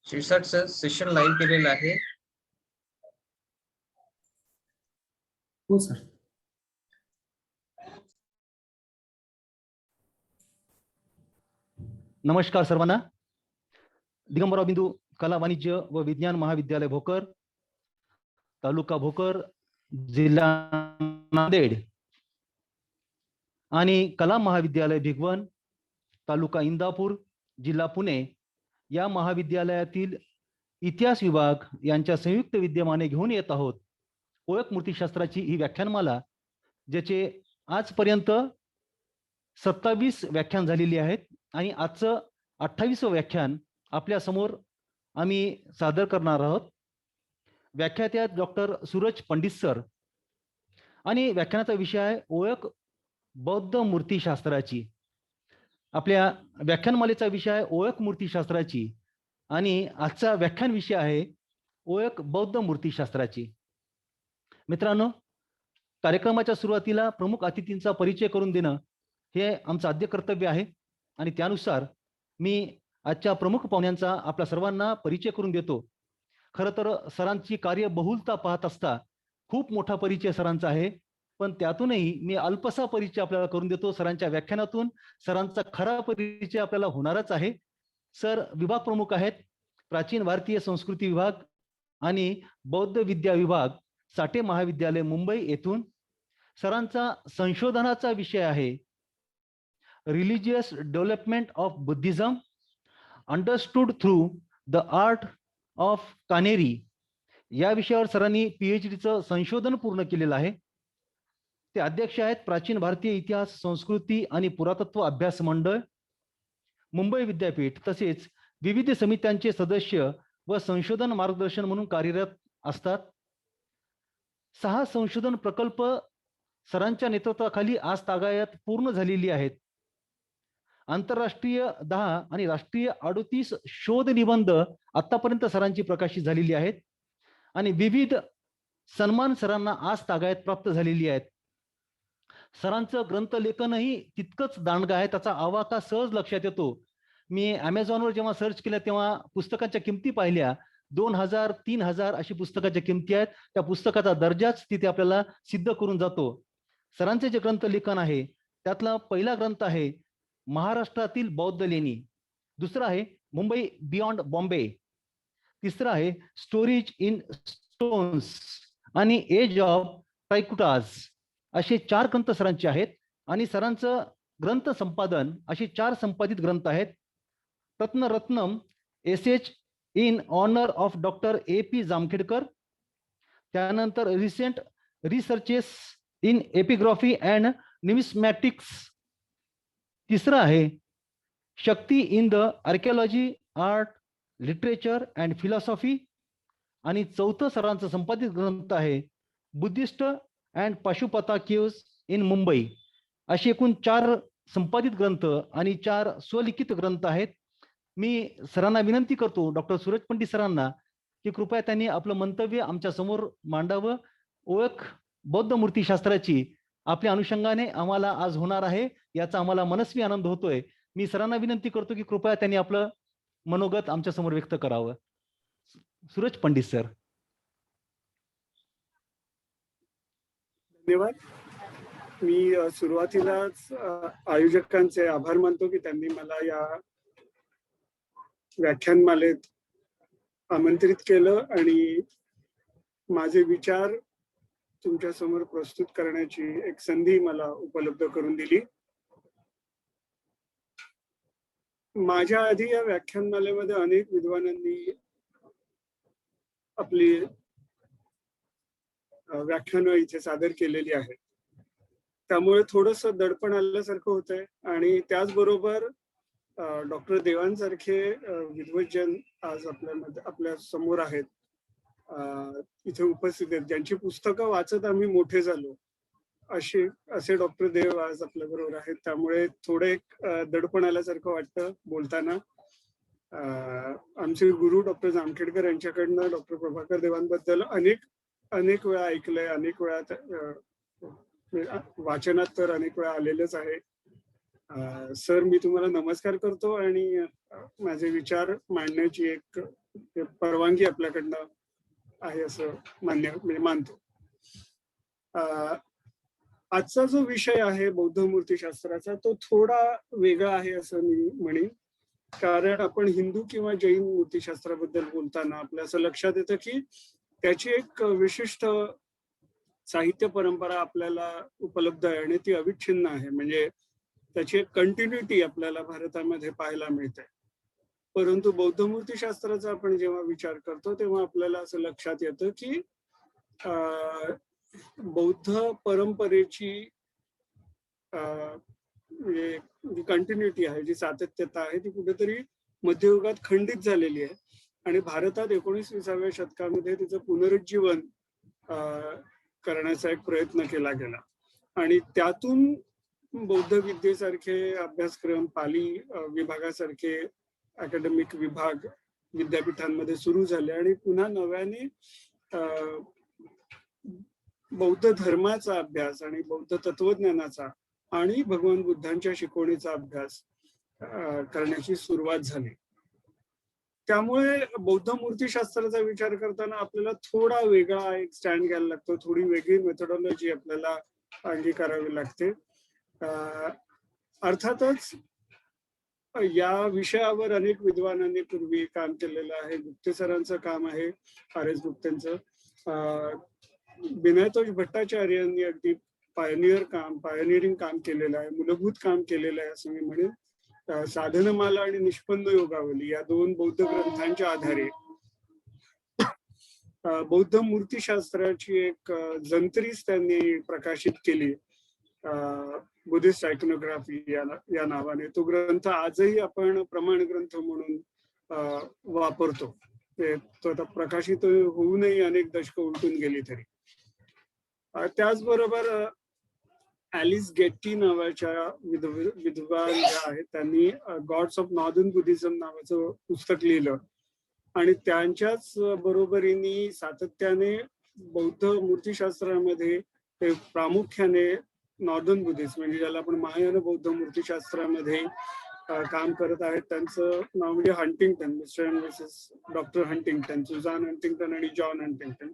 शिरसाटचं session live केलेलं आहे. हो सर. नमस्कार सर्वांना. दिगंबरराव बिंदू कला वाणिज्य व विज्ञान महाविद्यालय भोकर, तालुका भोकर, जिल्हा नांदेड आणि कला महाविद्यालय भिगवण, तालुका इंदापूर, जिल्हा पुणे या महाविद्यालयातील इतिहास विभाग यांच्या संयुक्त विद्यमाने घेऊन येत आहोत ओळख मूर्तिशास्त्राची ही व्याख्यानमाला, ज्याचे आजपर्यंत 27 व्याख्यान झालेली आहेत आणि आजचं 28वं व्याख्यान आपल्या समोर आम्ही सादर करणार आहोत. व्याख्याते आहेत डॉक्टर सूरज पंडित सर आणि व्याख्यानाचा विषय आहे ओळख बौद्ध मूर्तिशास्त्राची. आपल्या व्याख्यानमालेचा विषय आहे ओळख मूर्तिशास्त्राची आणि आजचा व्याख्यान विषय आहे ओळख बौद्ध मूर्तिशास्त्राची. मित्रांनो, कार्यक्रमाच्या सुरुवातीला प्रमुख अतिथींचा परिचय करून देणं हे आमचं आद्य कर्तव्य आहे आणि त्यानुसार मी आजच्या प्रमुख पाहुण्यांचा आपल्या सर्वांना परिचय करून देतो. खरं तर सरांची कार्यबहुलता पाहत असता खूप मोठा परिचय सरांचा आहे, पण त्यातूनही मी अल्पसा परिचय आपल्याला करून देतो. सरांच्या व्याख्यानातून सरांचा खरा परिचय आपल्याला होणारच आहे. सर विभाग प्रमुख आहेत प्राचीन भारतीय संस्कृती विभाग आणि बौद्ध विद्या विभाग, साठे महाविद्यालय मुंबई येथून. सरांचा संशोधनाचा विषय आहे religious development of Buddhism understood through the art of Kanheri. या विषयावर सरांनी PhDचं संशोधन पूर्ण केलेलं आहे. ते अध्यक्ष आहेत प्राचीन भारतीय इतिहास, संस्कृती आणि पुरातत्व अभ्यास मंडळ, मुंबई विद्यापीठ, तसेच विविध समित्यांचे सदस्य व संशोधन मार्गदर्शन म्हणून कार्यरत असतात. 6 संशोधन प्रकल्प सरांच्या नेतृत्वाखाली आज तागायत पूर्ण झालेली आहेत. आंतरराष्ट्रीय 10 आणि राष्ट्रीय 38 शोध निबंध आतापर्यंत सरांची प्रकाशित झालेली आहेत आणि विविध सन्मान सरांना आज तागायत प्राप्त झालेली आहेत. सरांचं ग्रंथलेखनही तितकंच दांडगं आहे, त्याचा आवाका सहज लक्षात येतो. मी Amazonवर जेव्हा सर्च केलं तेव्हा पुस्तकाच्या किमती पाहिल्या. 2000, 3000 अशी पुस्तकाच्या किमती आहेत. त्या पुस्तकाचा दर्जाच तिथे आपल्याला सिद्ध करून जातो. सरांचे जे ग्रंथलेखन आहे त्यातला पहिला ग्रंथ आहे महाराष्ट्रातील बौद्ध लेणी, दुसरा आहे मुंबई बियॉन्ड बॉम्बे, तिसरा आहे स्टोरीज इन स्टोन्स आणि एज ऑफ ट्रायकुटाज. असे 4 ग्रंथ सरांचे आहेत आणि सरांचं ग्रंथ संपादन असे 4 संपादित ग्रंथ आहेत. Ratnam SH in honour of doctor AP Jamkhedkar, त्यानंतर recent researches in epigraphy and numismatics, तिसरा आहे Shakti in the archaeology, art, literature and philosophy आणि चौथं सरांचं संपादित ग्रंथ आहे Buddhist and Pashupata caves in Mumbai. असे एकूण 4 संपादित ग्रंथ आणि 4 स्वलिखित ग्रंथ आहेत. मी सरांना विनंती करतो, डॉक्टर सूरज पंडित सरांना, की कृपया त्यांनी आपलं मंतव्य आमच्या समोर मांडावं. ओळख बौद्ध मूर्तिशास्त्राची आपल्या अनुषंगाने आम्हाला आज होणार आहे, याचा आम्हाला मनस्वी आनंद होतोय. मी सरांना विनंती करतो की कृपया त्यांनी आपलं मनोगत आमच्या समोर व्यक्त करावं. सूरज पंडित सर. धन्यवाद. मी सुरुवातीलाच आयोजकांचे आभार मानतो की त्यांनी मला या व्याख्यानमालेत आमंत्रित केलं आणि माझे विचार तुमच्या समोर प्रस्तुत करण्याची एक संधी मला उपलब्ध करून दिली. माझ्या आधी या व्याख्यानमालेमध्ये अनेक विद्वानांनी आपली व्याख्यानं इथे सादर केलेली आहेत, त्यामुळे थोडंसं दडपण आल्यासारखं होतंय. आणि त्याचबरोबर डॉक्टर देवांसारखे विद्वज्जन आज आपल्या समोर आहेत, इथे उपस्थित आहेत, ज्यांची पुस्तकं वाचत आम्ही मोठे झालो, असे डॉक्टर देव आज आपल्या बरोबर आहेत. त्यामुळे थोडं एक दडपण आल्यासारखं वाटतं बोलताना. आमचे गुरु डॉक्टर जामखेडकर यांच्याकडनं डॉक्टर प्रभाकर देवांबद्दल अनेक वेळा ऐकलंय, अनेक वेळा वाचनात तर अनेक वेळा आलेलंच आहे. सर, मी तुम्हाला नमस्कार करतो आणि माझे विचार मांडण्याची एक परवानगी आपल्याकडनं आहे असं म्हणजे मानतो. आजचा जो विषय आहे बौद्ध मूर्तीशास्त्राचा, तो थोडा वेगळा आहे असं मी म्हणेन. कारण आपण हिंदू किंवा जैन मूर्तीशास्त्राबद्दल बोलताना आपल्या असं लक्षात येतं की त्याची एक विशिष्ट साहित्य परंपरा आपल्याला उपलब्ध आहे आणि ती अविच्छिन्न आहे. म्हणजे त्याची एक कंटिन्युटी आपल्याला भारतामध्ये पाहायला मिळते. परंतु बौद्ध मूर्तीशास्त्राचा आपण जेव्हा विचार करतो तेव्हा आपल्याला असं लक्षात येतं की बौद्ध परंपरेची म्हणजे जी कंटिन्युटी आहे, जी सातत्यता आहे, ती कुठेतरी मध्ययुगात खंडित झालेली आहे आणि भारतात 19-20व्या शतकामध्ये तिचं पुनरुज्जीवन करण्याचा एक प्रयत्न केला गेला आणि त्यातून बौद्ध विद्येसारखे अभ्यासक्रम, पाली विभागासारखे अकॅडमिक विभाग विद्यापीठांमध्ये सुरू झाले आणि पुन्हा नव्याने बौद्ध धर्माचा अभ्यास आणि बौद्ध तत्वज्ञानाचा आणि भगवान बुद्धांच्या शिकवणीचा अभ्यास करण्याची सुरुवात झाली. त्यामुळे बौद्ध मूर्तीशास्त्राचा विचार करताना आपल्याला थोडा वेगळा एक स्टँड घ्यायला लागतो, थोडी वेगळी मेथोडॉलॉजी आपल्याला अंगीकारावी लागते. अर्थातच या विषयावर अनेक विद्वानांनी पूर्वी काम केलेलं आहे. गुप्ते सरांचं काम आहे, आर.एस. गुप्तेंचं. विनयतोष भट्टाचार्यांनी अगदी पायनियरिंग काम केलेलं आहे, मूलभूत काम केलेलं आहे असं मी म्हणेन. साधनमाला आणि निष्पन्न योगावली या 2 बौद्ध ग्रंथांच्या आधारे बौद्ध मूर्तीशास्त्राची एक जंत्रीच त्यांनी प्रकाशित केली, बुद्धिस्ट आयकॉनोग्राफी या नावाने. तो ग्रंथ आजही आपण प्रमाण ग्रंथ म्हणून वापरतो. तो आता प्रकाशित होऊनही अनेक दशकं उलटून गेली तरी. त्याचबरोबर ॲलिस गेट्टी नावाच्या विद्वान ज्या आहेत त्यांनी गॉड्स ऑफ नॉर्दर्न बुद्धिझम नावाचं पुस्तक लिहिलं आणि त्यांच्याच बरोबरीने सातत्याने बौद्ध मूर्तीशास्त्रामध्ये ते प्रामुख्याने नॉर्दर्न बुद्धिस्ट म्हणजे ज्याला आपण महायान बौद्ध मूर्तीशास्त्रामध्ये काम करत आहेत. त्यांचं नाव म्हणजे Huntington, mister and missus doctor Huntington, Suzanne Huntington आणि जॉन हंटिंग्टन.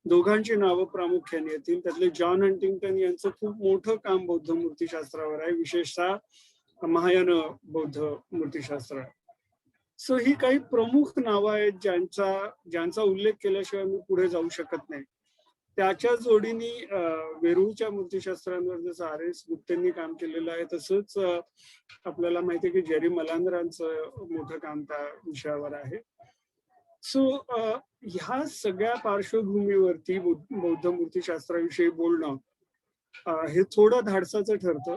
दोघांची नावं प्रामुख्याने येतील. त्यातले जॉन हंटिंग्टन यांचं खूप मोठं काम बौद्ध मूर्तीशास्त्रावर आहे, विशेषतः महायान बौद्ध मूर्तीशास्त्र. सो ही काही प्रमुख नावं आहेत ज्यांचा उल्लेख केल्याशिवाय मी पुढे जाऊ शकत नाही. त्याच्या जोडीने वेरूळच्या मूर्तीशास्त्रांवर जसं आर.एस. गुप्तेंनी काम केलेलं आहे तसंच आपल्याला माहिती आहे की जेरी मलांद्रांचं मोठं काम त्या विषयावर आहे. सो ह्या सगळ्या पार्श्वभूमीवरती बौद्ध मूर्तीशास्त्राविषयी बोलणं हे थोडं धाडसाचं ठरतं.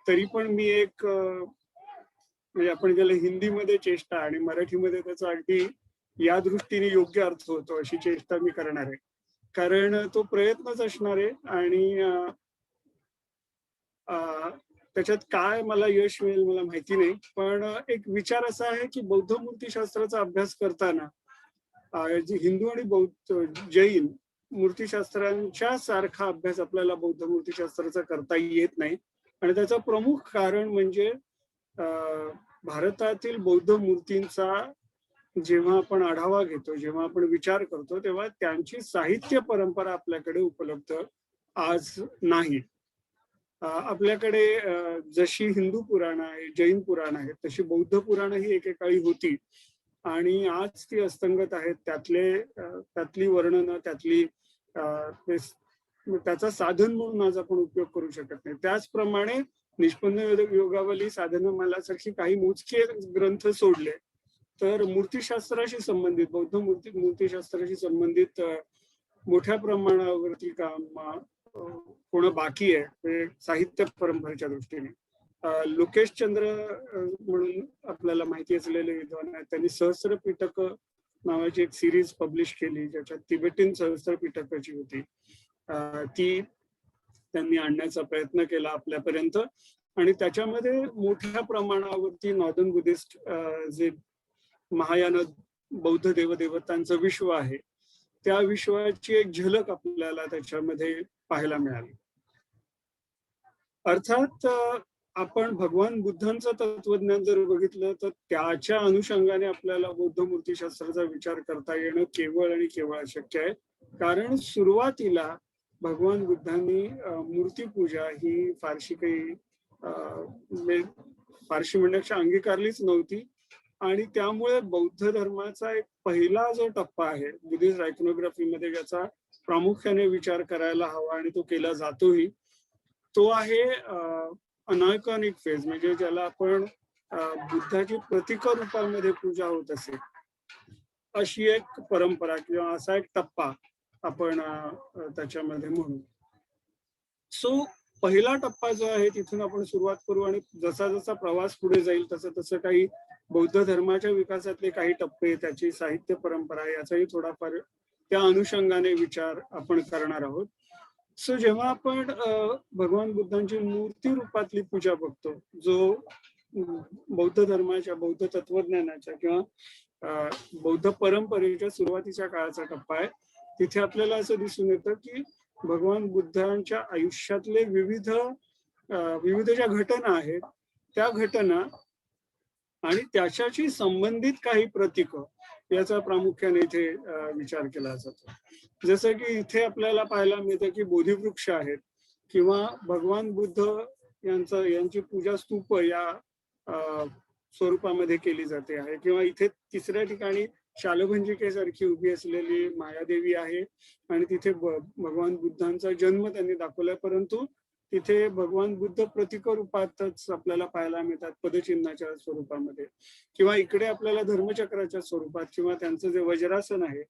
तरी पण मी एक म्हणजे आपण ज्याला हिंदीमध्ये चेष्टा आणि मराठीमध्ये त्याचा अगदी या दृष्टीने योग्य अर्थ होतो अशी चेष्टा मी करणार आहे, कारण तो प्रयत्नच असणार आहे आणि त्याच्यात काय मला यश मिळेल मला माहिती नाही. पण एक विचार असा आहे की बौद्ध मूर्तीशास्त्राचा अभ्यास करताना हिंदू आणि बौद्ध जैन मूर्तीशास्त्रांच्या सारखा अभ्यास आपल्याला बौद्ध मूर्तीशास्त्राचा करता येत नाही आणि त्याचं प्रमुख कारण म्हणजे भारतातील बौद्ध मूर्तींचा जेव्हा आपण आढावा घेतो, जेव्हा आपण विचार करतो तेव्हा त्यांची साहित्य परंपरा आपल्याकडे उपलब्ध आज नाही. आपल्याकडे जशी हिंदू पुराण आहे, जैन पुराण आहे, तशी बौद्ध पुराण ही एकेकाळी होती आणि आज ती अस्तंगत आहेत. त्यातली वर्णनं, त्याचा साधन म्हणून आज आपण उपयोग करू शकत नाही. त्याचप्रमाणे निष्पन्न योगावली, साधनमालासारखी काही मोजके ग्रंथ सोडले तर मूर्तीशास्त्राशी संबंधित, बौद्ध मूर्तीशास्त्राशी संबंधित मोठ्या प्रमाणावरती काम होणं बाकी आहे साहित्य परंपरेच्या दृष्टीने. लोकेश चंद्र म्हणून आपल्याला माहिती असलेले विद्वान आहेत, त्यांनी सहस्त्र पिटक नावाची एक सिरीज पब्लिश केली ज्याच्यात तिबेटियन सहस्त्र पिटकाची होती. ती त्यांनी आणण्याचा प्रयत्न केला आपल्यापर्यंत आणि त्याच्यामध्ये मोठ्या प्रमाणावरती नॉर्दर्न बुद्धिस्ट जे महायान बौद्ध देवदेवतांचं विश्व आहे त्या विश्वाची एक झलक आपल्याला त्याच्यामध्ये पाहायला मिळाली. अर्थात आपण भगवान बुद्धांचं तत्वज्ञान जर बघितलं तर त्याच्या अनुषंगाने आपल्याला बौद्ध मूर्तीशास्त्राचा विचार करता येणं केवळ आणि केवळ अशक्य आहे. कारण सुरुवातीला भगवान बुद्धांनी मूर्तीपूजा ही फारशी काही फारशी म्हणण्यापेक्षा अंगीकारलीच नव्हती. आणि त्यामुळे बौद्ध धर्माचा एक पहिला जो टप्पा आहे बुद्धिस्ट आयकॉनोग्राफीमध्ये ज्याचा प्रामुख्याने विचार करायला हवा आणि तो केला जातोही, तो आहे अनायकॉनिक फेज, म्हणजे ज्याला आपण बुद्धाची प्रतीक रूपामध्ये पूजा होत असेल अशी एक परंपरा किंवा असा एक टप्पा आपण त्याच्यामध्ये म्हणू. सो पहिला टप्पा जो आहे तिथून आपण सुरुवात करू आणि जसा जसा प्रवास पुढे जाईल तसं तसं काही बौद्ध धर्माच्या विकासातले काही टप्पे, त्याची साहित्य परंपरा याचाही थोडाफार त्या अनुषंगाने विचार आपण करणार आहोत. सो जेव्हा आपण भगवान बुद्धांची मूर्ती रूपातली पूजा बघतो, जो बौद्ध धर्माच्या, बौद्ध तत्वज्ञानाच्या किंवा बौद्ध परंपरेच्या सुरुवातीच्या काळाचा टप्पा आहे, तिथे आपल्याला असं दिसून येतं की भगवान बुद्धांच्या आयुष्यातले विविध ज्या घटना आहेत त्या घटना आणि त्याच्याशी संबंधित काही प्रतीक याचा प्रामुख्याने इथे विचार केला जातो. जसं की इथे आपल्याला पाहायला मिळतं की बोधिवृक्ष आहेत किंवा भगवान बुद्ध यांची पूजा स्तूप या स्वरूपामध्ये केली जाते आहे, किंवा इथे तिसऱ्या ठिकाणी शालभंजिकेसारखी उभी असलेली मायादेवी आहे आणि तिथे भगवान बुद्धांचा जन्म त्यांनी दाखवलाय, परंतु तिथे भगवान बुद्ध प्रतीक रूपातच आपल्याला पाहायला मिळतात पदचिन्हाच्या स्वरूपामध्ये, किंवा इकडे आपल्याला धर्मचक्राच्या स्वरूपात किंवा त्यांचं जे वज्रासन आहे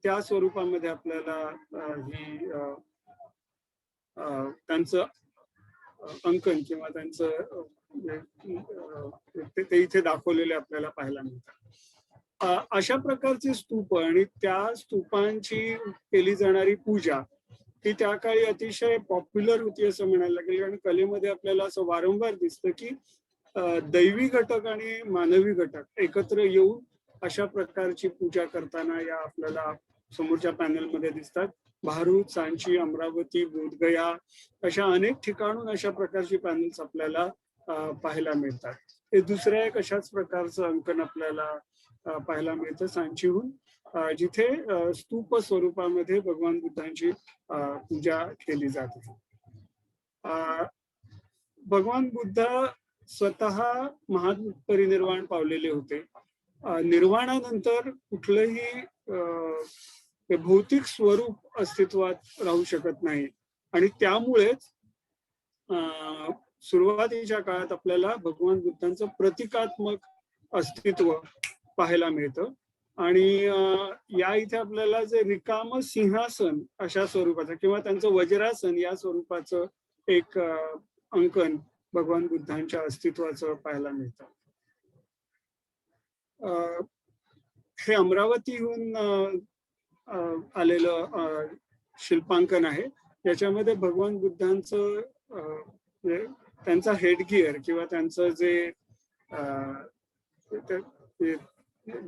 त्या स्वरूपामध्ये आपल्याला ही त्यांचं अंकन किंवा त्यांचं ते इथे दाखवलेले आपल्याला पाहायला मिळतात. अशा प्रकारचे स्तूप आणि त्या स्तूपांची केली जाणारी पूजा ही त्या काळी अतिशय पॉप्युलर होती असं म्हणायला लागेल. आणि कलेमध्ये आपल्याला असं वारंवार दिसतं की दैवी घटक आणि मानवी घटक एकत्र येऊन अशा प्रकारची पूजा करताना या आपल्याला समोरच्या पॅनलमध्ये दिसतात. भारूच, सांची, अमरावती, बोधगया अशा अनेक ठिकाणून अशा प्रकारची पॅनल्स आपल्याला पाहायला मिळतात. हे दुसऱ्या एक अशाच प्रकारचं अंकन आपल्याला पाहायला मिळतं सांचीहून, जिथे स्तूप स्वरूपामध्ये भगवान बुद्धांची पूजा केली जाते. भगवान बुद्ध स्वतः महापरिनिर्वाण पावलेले होते. निर्वाणानंतर कुठलंही भौतिक स्वरूप अस्तित्वात राहू शकत नाही आणि त्यामुळेच सुरुवातीच्या काळात आपल्याला भगवान बुद्धांचं प्रतिकात्मक अस्तित्व पाहायला मिळतं. आणि या इथे आपल्याला जे रिकाम सिंहासन अशा स्वरूपाचं किंवा त्यांचं वज्रासन या स्वरूपाचं एक अंकन भगवान बुद्धांच्या अस्तित्वाचं पाहायला मिळतं. हे अमरावतीहून आलेलं शिल्पांकन आहे. याच्यामध्ये भगवान बुद्धांचं त्यांचा हेडगिअर किंवा त्यांचं जे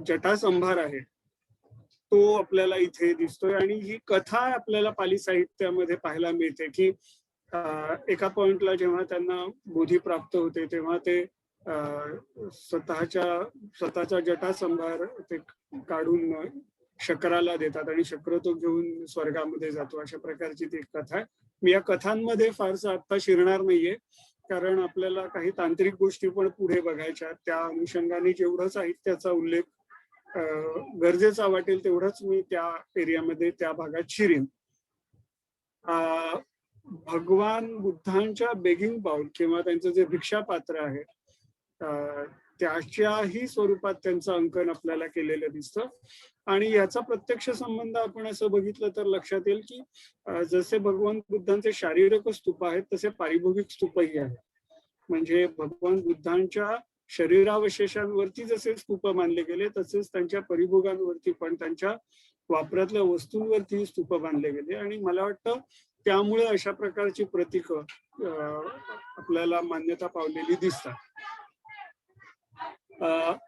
जटासंभार आहे तो आपल्याला इथे दिसतोय. आणि ही कथा आपल्याला पाली साहित्यामध्ये पाहायला मिळते की एका पॉइंटला जेव्हा त्यांना बोधी प्राप्त होते तेव्हा ते स्वतःचा जटासंभार ते काढून शक्राला देतात आणि शक्र तो घेऊन स्वर्गामध्ये जातो. अशा प्रकारची ती कथा आहे. मी या कथांमध्ये फारसं आता शिरणार नाहीये कारण आपल्याला काही तांत्रिक गोष्टी पण पुढे बघायच्या. त्या अनुषंगाने जेवढं साहित्याचा उल्लेख गरजेचा वाटेल तेवढंच मी त्या एरियामध्ये त्या भागात शिरीन. भगवान बुद्धांच्या बेगिंग बाउल किंवा त्यांचं जे भिक्षापात्र आहे त्याच्याही स्वरूपात त्यांचं अंकन आपल्याला केलेलं दिसतं. आणि याचा प्रत्यक्ष संबंध आपण असं बघितलं तर लक्षात येईल की जसे भगवान बुद्धांचे शारीरिक स्तूप आहेत तसे पारिभोगिक स्तूपही आहेत. म्हणजे भगवान बुद्धांच्या शरीरावशेषांवरती जसे स्तूप बांधले गेले तसेच त्यांच्या परिभोगांवरती पण त्यांच्या वापरातल्या वस्तूंवरती स्तूप बांधले गेले. आणि मला वाटतं त्यामुळे अशा प्रकारची प्रतीक आपल्याला मान्यता पावलेली दिसतात.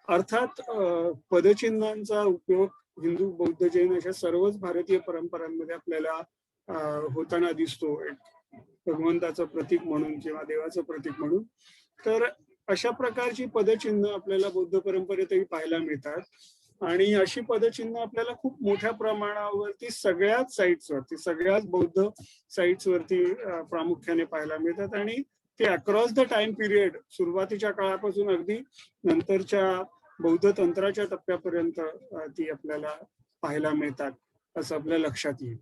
अर्थात पदचिन्हांचा उपयोग हिंदू, बौद्ध, जैन अशा सर्वच भारतीय परंपरांमध्ये आपल्याला होताना दिसतो. भगवंताचं प्रतीक म्हणून किंवा देवाचं प्रतीक म्हणून. तर अशा प्रकारची पदचिन्ह आपल्याला बौद्ध परंपरेतही पाहायला मिळतात आणि अशी पदचिन्ह आपल्याला खूप मोठ्या प्रमाणावरती सगळ्याच साईट्सवरती, सगळ्याच बौद्ध साईट्सवरती प्रामुख्याने पाहायला मिळतात आणि ते अक्रॉस द टाइम पिरियड, सुरुवातीच्या काळापासून अगदी नंतरच्या बौद्ध तंत्राच्या टप्प्यापर्यंत ती आपल्याला पाहायला मिळतात असं आपल्या लक्षात येईल.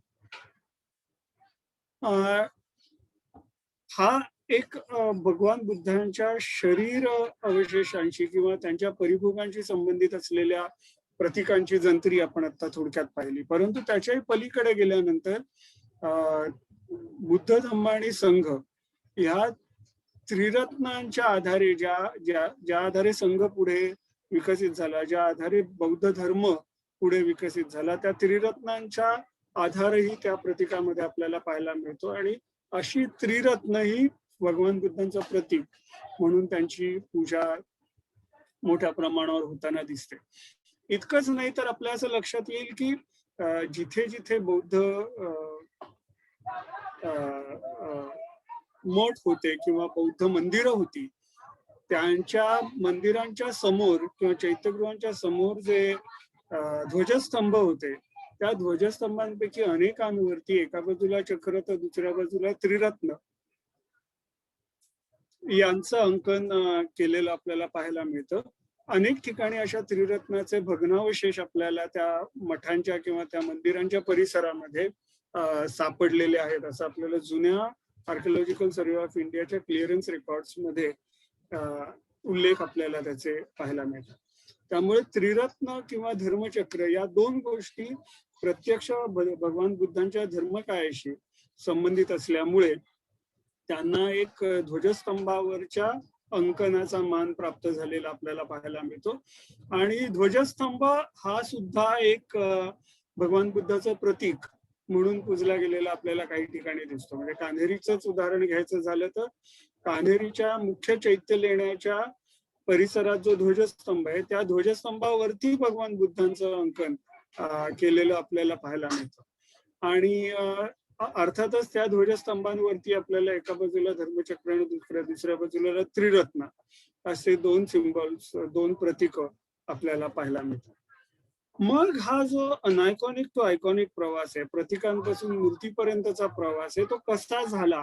हा एक भगवान बुद्धांच्या शरीर अवशेषांशी किंवा त्यांच्या परिभोगांशी संबंधित असलेल्या प्रतीकांची जंत्री आपण आता थोडक्यात पाहिली. परंतु त्याच्याही पलीकडे गेल्यानंतर बुद्ध, धम्म आणि संघ ह्या त्रिरत्नांच्या आधारे ज्या आधारे संघ पुढे विकसित झाला, ज्या आधारे बौद्ध धर्म पुढे विकसित झाला, त्या त्रिरत्नांच्या आधारही त्या प्रतीकामध्ये आपल्याला पाहायला मिळतो आणि अशी त्रिरत्न ही भगवान बुद्धांचं प्रतीक म्हणून त्यांची पूजा मोठ्या प्रमाणावर होताना दिसते. इतकंच नाही तर आपल्या असं लक्षात येईल की जिथे जिथे बौद्ध मठ होते किंवा बौद्ध मंदिरं होती, त्यांच्या मंदिरांच्या समोर किंवा चैत्यगृहांच्या समोर जे ध्वजस्तंभ होते, त्या ध्वजस्तंभांपैकी अनेकांवरती एका बाजूला चक्र तर दुसऱ्या बाजूला त्रिरत्न यांचं अंकन केलेलं आपल्याला पाहायला मिळतं. अनेक ठिकाणी अशा त्रिरत्नाचे भग्नावशेष आपल्याला त्या मठांच्या किंवा त्या मंदिरांच्या परिसरामध्ये सापडलेले आहेत असं आपल्याला जुन्या आर्किओलॉजिकल सर्व्हे ऑफ इंडियाच्या क्लिअरन्स रेकॉर्ड्स मध्ये उल्लेख आपल्याला त्याचे पाहायला मिळतात. त्यामुळे त्रिरत्न किंवा धर्मचक्र या दोन गोष्टी प्रत्यक्ष भगवान बुद्धांच्या धर्मकायाशी संबंधित असल्यामुळे त्यांना एक ध्वजस्तंभावरच्या अंकनाचा मान प्राप्त झालेला आपल्याला पाहायला मिळतो. आणि ध्वजस्तंभ हा सुद्धा एक भगवान बुद्धाचं प्रतीक म्हणून पूजला गेलेला आपल्याला काही ठिकाणी दिसतो. म्हणजे कान्हेरीचंच उदाहरण घ्यायचं झालं तर कान्हेरीच्या मुख्य चैत्य लेण्याच्या परिसरात जो ध्वजस्तंभ आहे, त्या ध्वजस्तंभावरती भगवान बुद्धांचं अंकन केलेलं आपल्याला पाहायला मिळतं. आणि अर्थातच त्या ध्वजस्तंभांवरती आपल्याला एका बाजूला धर्मचक्र आणि दुसऱ्या बाजूला त्रिरत्न असे दोन सिम्बॉल्स, दोन प्रतीक आपल्याला पाहायला मिळतात. मग हा जो अनआयकॉनिक तो आयकॉनिक प्रवास आहे, प्रतीकांपासून मूर्तीपर्यंतचा प्रवास आहे, तो कसा झाला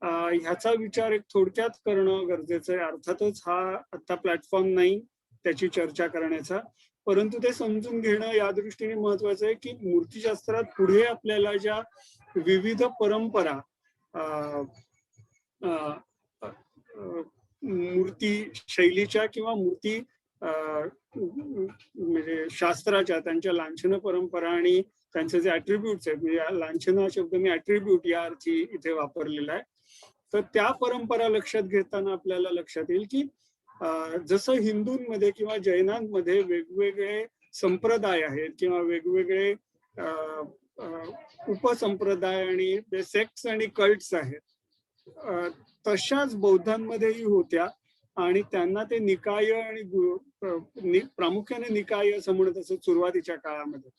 ह्याचा विचार एक थोडक्यात करणं गरजेचं आहे. अर्थातच हा आता प्लॅटफॉर्म नाही त्याची चर्चा करण्याचा, परंतु ते समजून घेणं या दृष्टीने महत्वाचं आहे की मूर्तिशास्त्रात पुढे आपल्याला ज्या विविध परंपरा मूर्ती शैलीच्या किंवा मूर्ती म्हणजे शास्त्राच्या त्यांच्या लांछन परंपरा आणि त्यांचे जे ऍट्रिब्यूट्स आहेत, म्हणजे लांछन हा शब्द मी ऍट्रिब्यूट या अर्थी इथे वापरलेला आहे, तर त्या परंपरा लक्षात घेताना आपल्याला लक्षात येईल की जसं हिंदूंमध्ये किंवा जैनांमध्ये वेगवेगळे संप्रदाय आहेत किंवा वेगवेगळे उपसंप्रदाय आणि सेक्ट्स आणि कल्ट्स आहेत, तशाच बौद्धांमध्येही होत्या आणि त्यांना ते निकाय आणि प्रामुख्याने निकाय असं म्हणत असत सुरुवातीच्या काळामध्ये.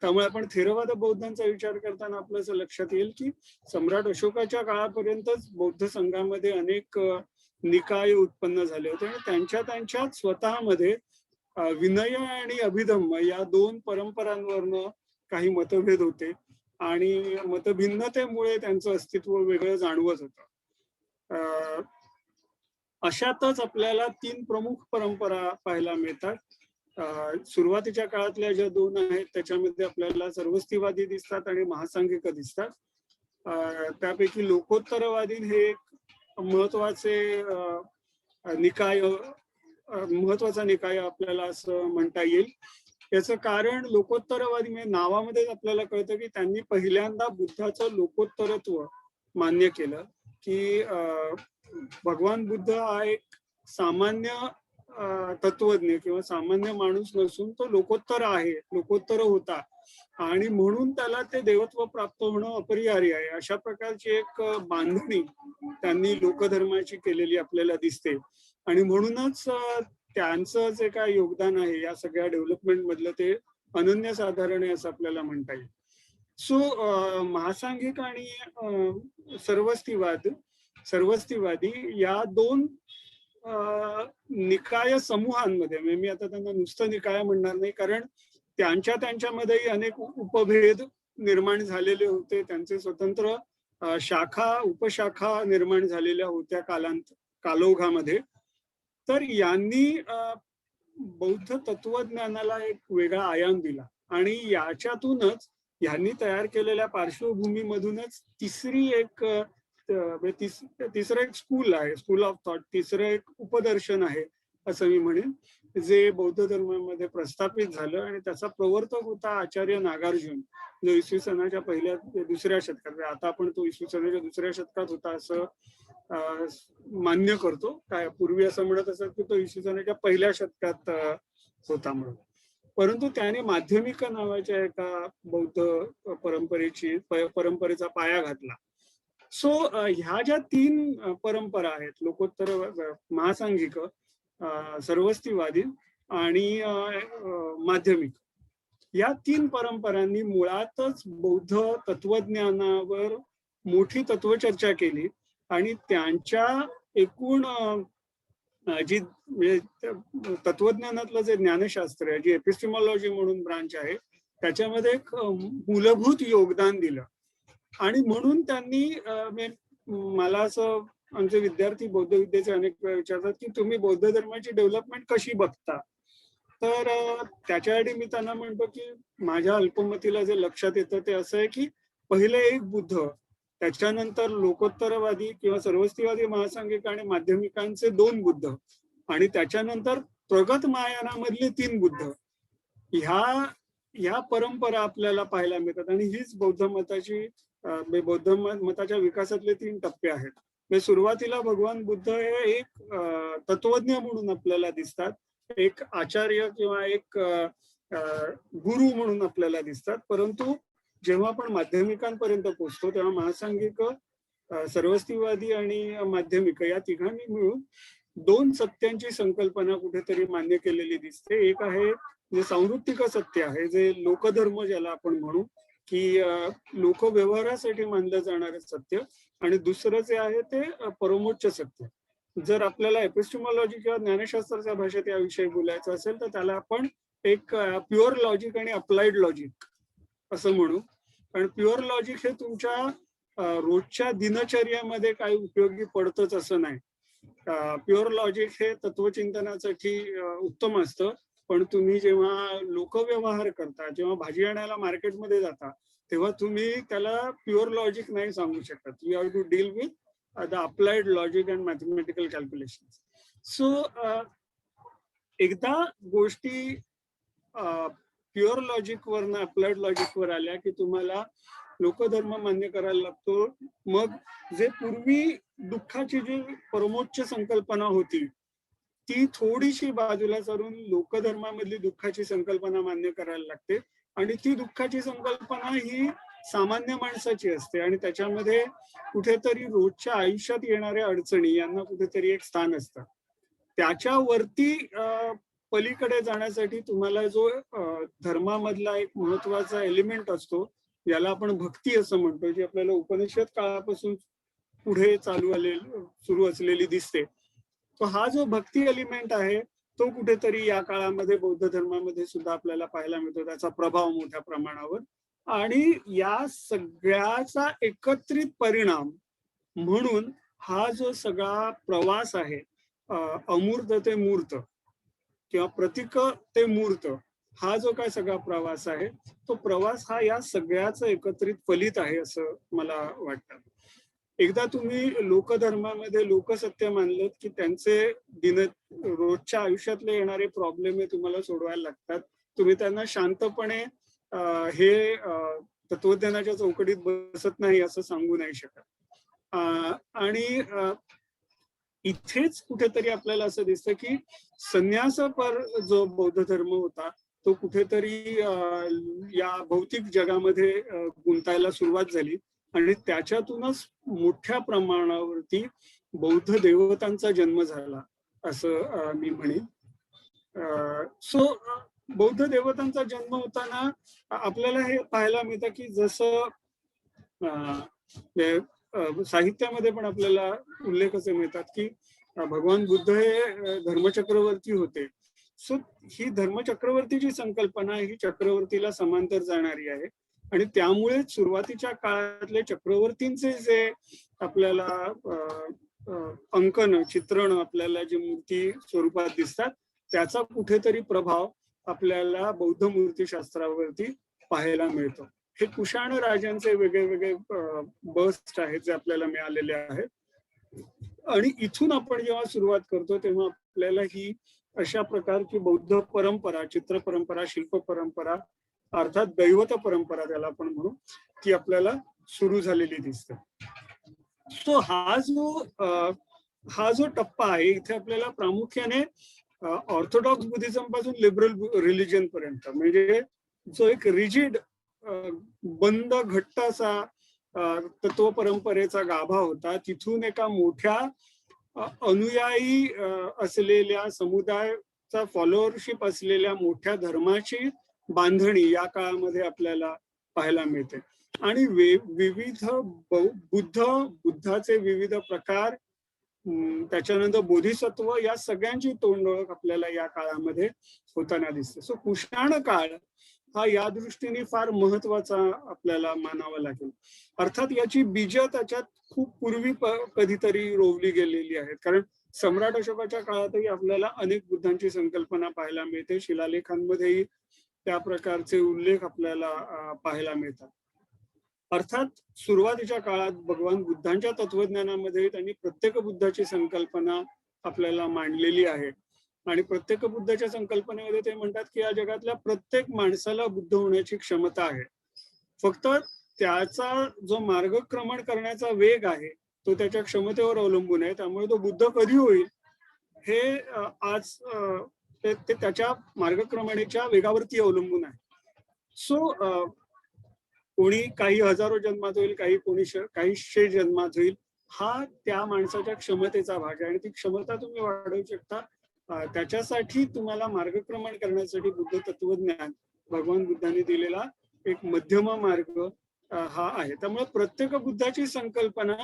त्यामुळे आपण थेरवाद बौद्धांचा विचार करताना आपलं असं लक्षात येईल की सम्राट अशोकाच्या काळापर्यंतच बौद्ध संघामध्ये अनेक निकाय उत्पन्न झाले होते आणि त्यांच्यात स्वतःमध्ये विनय आणि अभिधम्म या दोन परंपरांवरनं काही मतभेद होते आणि मतभिन्नतेमुळे त्यांचं अस्तित्व वेगळं जाणवत होतं. अशातच आपल्याला तीन प्रमुख परंपरा पाहायला मिळतात. सुरुवातीच्या काळातल्या ज्या दोन आहेत त्याच्यामध्ये आपल्याला सर्वस्तिवादी दिसतात आणि महासांघिक दिसतात. त्यापैकी लोकोत्तरवादी हे एक महत्वाचा निकाय आपल्याला असं म्हणता येईल. याचं कारण लोकोत्तरवादी म्हणजे नावामध्येच आपल्याला कळतं की त्यांनी पहिल्यांदा बुद्धाचं लोकोत्तरत्व मान्य केलं की भगवान बुद्ध हा एक सामान्य तत्वज्ञ किंवा सामान्य माणूस नसून तो लोकोत्तर आहे, लोकोत्तर होता आणि म्हणून त्याला ते देवत्व प्राप्त होणं अपरिहार्य आहे. अशा प्रकारची एक बांधणी त्यांनी लोकधर्माची केलेली आपल्याला दिसते आणि म्हणूनच त्यांचं जे काय योगदान आहे या सगळ्या डेव्हलपमेंट मधलं ते अनन्यसाधारण आहे असं आपल्याला म्हणता येईल. सो महासांघिक आणि सर्वस्तीवादी या दोन निकाय समूहांमध्ये, म्हणजे मी आता त्यांना नुसतं निकाय म्हणणार नाही, कारण त्यांच्यामध्येही अनेक उपभेद निर्माण झालेले होते. त्यांचे स्वतंत्र उपशाखा निर्माण झालेल्या होत्या कालोघामध्ये. तर यांनी बौद्ध तत्वज्ञानाला एक वेगळा आयाम दिला आणि याच्यातूनच यांनी तयार केलेल्या पार्श्वभूमीमधूनच तिसरं एक स्कूल आहे, स्कूल ऑफ थॉट, तिसरं एक उपदर्शन आहे असं मी म्हणेन, जे बौद्ध धर्मामध्ये प्रस्थापित झालं. आणि त्याचा प्रवर्तक होता आचार्य नागार्जुन, जो इसवी सनाच्या दुसऱ्या शतकात, आता आपण तो इसवी सनाच्या दुसऱ्या शतकात होता असं मान्य करतो. काय पूर्वी असं म्हणत असत की तो इसवी सनाच्या पहिल्या शतकात होता म्हणून. परंतु त्याने माध्यमिक नावाच्या एका बौद्ध परंपरेचा पाया घातला. सो ह्या ज्या तीन परंपरा आहेत, लोकोत्तर, महासांघिक, सर्वस्तीवादी आणि माध्यमिक, या तीन परंपरांनी मुळातच बौद्ध तत्वज्ञानावर मोठी तत्वचर्चा केली आणि त्यांच्या एकूण जी तत्वज्ञानातलं जे ज्ञानशास्त्र आहे, जी एपिस्टिमॉलॉजी म्हणून ब्रांच आहे, त्याच्यामध्ये एक मूलभूत योगदान दिलं. आणि म्हणून त्यांनी मला असं आमचे विद्यार्थी बौद्ध विद्येचे अनेक वेळा विचारतात की तुम्ही बौद्ध धर्माची डेव्हलपमेंट कशी बघता. तर त्याच्यासाठी मी त्यांना म्हणतो की माझ्या अल्पमतीला जे लक्षात येतं ते असं आहे की पहिले एक बुद्ध, त्याच्यानंतर लोकोत्तरवादी किंवा सर्वस्तीवादी, महासांघिक आणि माध्यमिकांचे 2 बुद्ध, आणि त्याच्यानंतर प्रगत महायानामधले 3 बुद्ध, ह्या परंपरा आपल्याला पाहायला मिळतात. आणि हीच बौद्ध मताच्या विकासातले 3 टप्पे आहेत. म्हणजे सुरुवातीला भगवान बुद्ध हे एक तत्वज्ञ म्हणून आपल्याला दिसतात, एक आचार्य किंवा एक गुरु म्हणून आपल्याला दिसतात. परंतु जेव्हा आपण माध्यमिकांपर्यंत पोहोचतो तेव्हा महासांघिक, सर्वस्तीवादी आणि माध्यमिक या तिघांनी मिळून 2 सत्यांची संकल्पना कुठेतरी मान्य केलेली दिसते. एक आहे जे सांवृत्तिक सत्य आहे, जे लोकधर्म ज्याला आपण म्हणू, की लोकव्यवहारासाठी मानलं जाणारं सत्य, आणि दुसरं जे आहे ते परमोच्च सत्य. जर आपल्याला एपिस्टिमॉलॉजी किंवा ज्ञानशास्त्राच्या भाषेत याविषयी बोलायचं असेल तर त्याला आपण एक प्युअर लॉजिक आणि अप्लाइड लॉजिक असं म्हणू. कारण प्युअर लॉजिक हे तुमच्या रोजच्या दिनचर्यामध्ये काही उपयोगी पडतच असं नाही. प्युअर लॉजिक हे तत्वचिंतनासाठी उत्तम असतं, पण तुम्ही जेव्हा लोकव्यवहार करता, जेव्हा भाजी आणायला मार्केटमध्ये जाता, तेव्हा तुम्ही त्याला प्युअर लॉजिक नाही सांगू शकत. You have to deal with the applied logic and mathematical calculation. So एकदा गोष्टी प्युअर लॉजिकवर ना अप्लाइड लॉजिकवर आल्या की तुम्हाला लोकधर्म मान्य करायला लागतो. मग जे पूर्वी दुःखाची जी परमोच्च संकल्पना होती ती थोडीशी बाजूला सारून लोकधर्मामधली दुःखाची संकल्पना मान्य करायला लागते. आणि ती दुःखाची संकल्पना ही सामान्य माणसाची असते आणि त्याच्यामध्ये कुठेतरी रोजच्या आयुष्यात येणाऱ्या अडचणी यांना कुठेतरी एक स्थान असतं. त्याच्यावरती पलीकडे जाण्यासाठी तुम्हाला जो धर्मामधला एक महत्वाचा एलिमेंट असतो, याला आपण भक्ती असं म्हणतो, जी आपल्याला उपनिषद काळापासून पुढे सुरू असलेली दिसते. तो हा जो भक्ती एलिमेंट आहे तो कुठेतरी या काळामध्ये बौद्ध धर्मामध्ये सुद्धा आपल्याला पाहायला मिळतो, त्याचा प्रभाव मोठ्या प्रमाणावर. आणि या सगळ्याचा एकत्रित परिणाम म्हणून हा जो सगळा प्रवास आहे, अमूर्त ते मूर्त किंवा प्रतीक ते मूर्त, हा जो काय सगळा प्रवास आहे, तो प्रवास हा या सगळ्याचं एकत्रित फलित आहे असं मला वाटतं. एकदा तुम्ही लोकधर्मामध्ये लोकसत्य मानलं की त्यांचे रोजच्या आयुष्यातले येणारे प्रॉब्लेम हे तुम्हाला सोडवायला लागतात. तुम्ही त्यांना शांतपणे हे तत्वज्ञानाच्या चौकटीत बसत नाही असं सांगू नाही शकत. आणि इथेच कुठेतरी आपल्याला असं दिसतं की संन्यासपर जो बौद्ध धर्म होता तो कुठेतरी या भौतिक जगामध्ये गुंतायला सुरुवात झाली आणि त्याच्यातूनच मोठ्या प्रमाणावरती बौद्ध देवतांचा जन्म झाला असं मी म्हणेन. सो बौद्ध देवतांचा जन्म होताना आपल्याला हे पाहायला मिळतं की जसं साहित्यामध्ये पण आपल्याला उल्लेख असे मिळतात की भगवान बुद्ध हे धर्मचक्रवर्ती होते. सो ही धर्मचक्रवर्तीची संकल्पना ही चक्रवर्तीला समांतर जाणारी आहे आणि त्यामुळे सुरुवातीच्या काळातले चक्रवर्तींचे जे आपल्याला अंकन चित्रण आपल्याला जे मूर्ती स्वरूपात दिसतात त्याचा कुठेतरी प्रभाव आपल्याला बौद्ध मूर्तीशास्त्रावरती पाहायला मिळतो. हे कुशाण राजांचे वेगळे वेगळे बस्ट आहेत जे आपल्याला मिळालेले आहेत आणि इथून आपण जेव्हा सुरुवात करतो तेव्हा आपल्याला ही अशा प्रकारची बौद्ध परंपरा, चित्र परंपरा, शिल्प परंपरा अर्थात दैवत परंपरा त्याला आपण म्हणू ती आपल्याला सुरू झालेली दिसते. सो हा जो टप्पा आहे इथे आपल्याला प्रामुख्याने ऑर्थोडॉक्स बुद्धिझम पासून लिबरल रिलिजन पर्यंत म्हणजे जो एक रिजिड बंद घट्ट असा तत्व परंपरेचा गाभा होता तिथून एका मोठ्या अनुयायी असलेल्या समुदायाचा फॉलोअरशिप असलेल्या मोठ्या धर्माची बांधणी या काळामध्ये आपल्याला पाहायला मिळते आणि विविध बुद्धाचे विविध प्रकार त्याच्यानंतर बोधिसत्व या सगळ्यांची तोंडओळख आपल्याला या काळामध्ये होताना दिसते. सो कुशाण काळ हा या दृष्टीने फार महत्वाचा आपल्याला मानावा लागेल. अर्थात याची बीज त्याच्यात खूप पूर्वी कधीतरी रोवली गेलेली आहेत कारण सम्राट अशोकाच्या काळातही आपल्याला अनेक बुद्धांची संकल्पना पाहायला मिळते. शिलालेखांमध्येही त्या प्रकारचे उल्लेख आपल्याला पाहायला मिळतात. अर्थात सुरुवातीच्या काळात भगवान बुद्धांच्या तत्वज्ञानामध्ये त्यांनी प्रत्येक बुद्धाची संकल्पना आपल्याला मांडलेली आहे आणि प्रत्येक बुद्धाच्या संकल्पनेमध्ये ते म्हणतात की या जगातल्या प्रत्येक माणसाला बुद्ध होण्याची क्षमता आहे. फक्त त्याचा जो मार्गक्रमण करण्याचा वेग आहे तो त्याच्या क्षमतेवर अवलंबून आहे. त्यामुळे तो बुद्ध कधी होईल हे आज ते त्याच्या मार्गक्रमणेच्या वेगावरती अवलंबून आहे. सो कोणी काही हजारो जन्मात होईल, काही शे जन्मात होईल, हा त्या माणसाच्या क्षमतेचा भाग आहे आणि ती क्षमता तुम्ही वाढवू शकता. त्याच्यासाठी तुम्हाला मार्गक्रमण करण्यासाठी बुद्ध तत्वज्ञान भगवान बुद्धांनी दिलेला एक मध्यम मार्ग हा आहे. त्यामुळे प्रत्येक बुद्धाची संकल्पना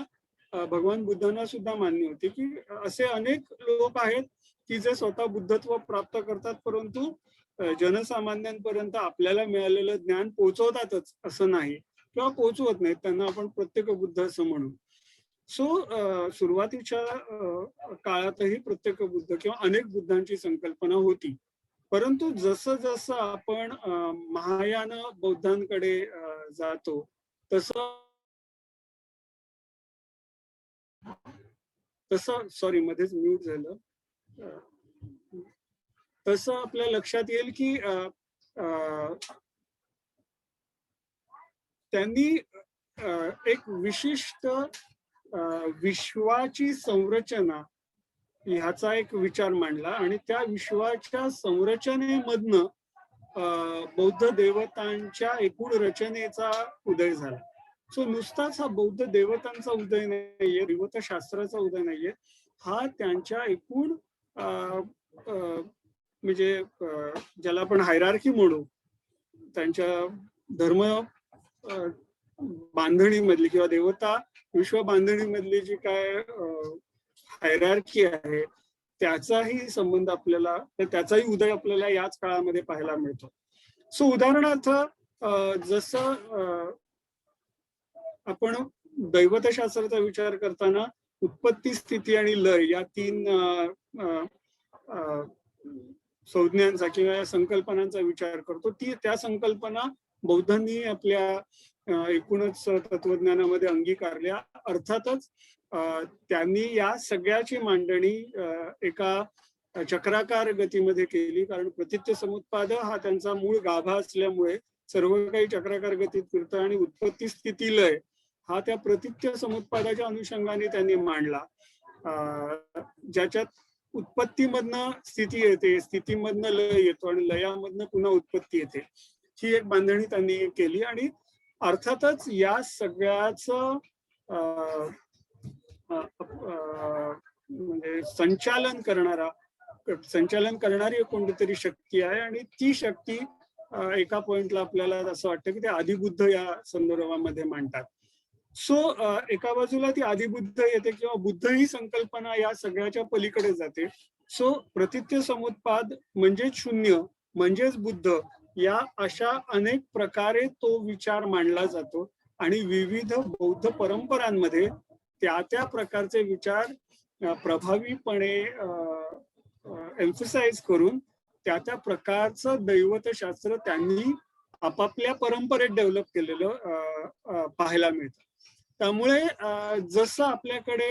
भगवान बुद्धांना सुद्धा मान्य होती की असे अनेक लोक आहेत की जे स्वतः बुद्धत्व प्राप्त करतात परंतु जनसामान्यांपर्यंत आपल्याला मिळालेलं ज्ञान पोहोचवतातच असं नाही किंवा पोहोचवत नाहीत, त्यांना आपण प्रत्येक बुद्ध असं म्हणू. सो सुरुवातीच्या काळातही प्रत्येक बुद्ध किंवा अनेक बुद्धांची संकल्पना होती परंतु जसं जसं आपण महायान बौद्धांकडे जातो तसं सॉरी मध्येच म्यूट झालं, तसं आपल्या लक्षात येईल की त्यांनी एक विशिष्ट विश्वाची संरचना ह्याचा एक विचार मांडला आणि त्या विश्वाच्या संरचनेमधनं बौद्ध देवतांच्या एकूण रचनेचा उदय झाला. सो नुसताच हा बौद्ध देवतांचा उदय नाहीये, दैवतशास्त्राचा उदय नाहीये, हा त्यांच्या एकूण म्हणजे ज्याला आपण हायरार्की म्हणू त्यांच्या धर्म बांधणीमधली किंवा देवता विश्व बांधणीमधली जी काय हायरार्की आहे त्याचाही संबंध आपल्याला, त्याचाही उदय आपल्याला याच काळामध्ये पाहायला मिळतो. सो उदाहरणार्थ जसं आपण दैवतशास्त्राचा विचार करताना उत्पत्ती, स्थिती आणि लय या तीन संज्ञांचा किंवा संकल्पनांचा विचार करतो, त्या संकल्पना बौद्धांनी आपल्या एकूणच तत्वज्ञानामध्ये अंगीकारल्या. अर्थातच त्यांनी या सगळ्याची मांडणी एका चक्राकार गतीमध्ये केली कारण प्रतित्य समुत्पाद हा त्यांचा मूळ गाभा असल्यामुळे सर्व काही चक्राकार गतीत फिरतं आणि उत्पत्ती, स्थिती, लय हा त्या प्रतित्य समुत्पादाच्या अनुषंगाने त्यांनी मांडला. ज्याच्यात उत्पत्तीमधनं स्थिती येते, स्थितीमधनं लय येतो आणि लयामधनं पुन्हा उत्पत्ती येते, ही एक बांधणी त्यांनी केली. आणि अर्थातच या सगळ्याच म्हणजे संचालन करणारा संचालन करणारी कोणतीतरी शक्ती आहे आणि ती शक्ती एका पॉइंटला आपल्याला असं वाटतं की ते आदिबुद्ध या संदर्भामध्ये मांडतात. सो एका बाजूला ती आदिबुद्ध येते किंवा बुद्ध ही संकल्पना या सगळ्याच्या पलीकडे जाते. सो प्रतित्य समुत्पाद म्हणजेच शून्य म्हणजेच बुद्ध या अशा अनेक प्रकारे तो विचार मांडला जातो आणि विविध बौद्ध परंपरांमध्ये त्या प्रकारचे विचार प्रभावीपणे एम्फसाइज करून त्या प्रकारचं दैवतशास्त्र त्यांनी आपापल्या परंपरेत डेव्हलप केलेलं पाहायला मिळतं. त्यामुळे जसं आपल्याकडे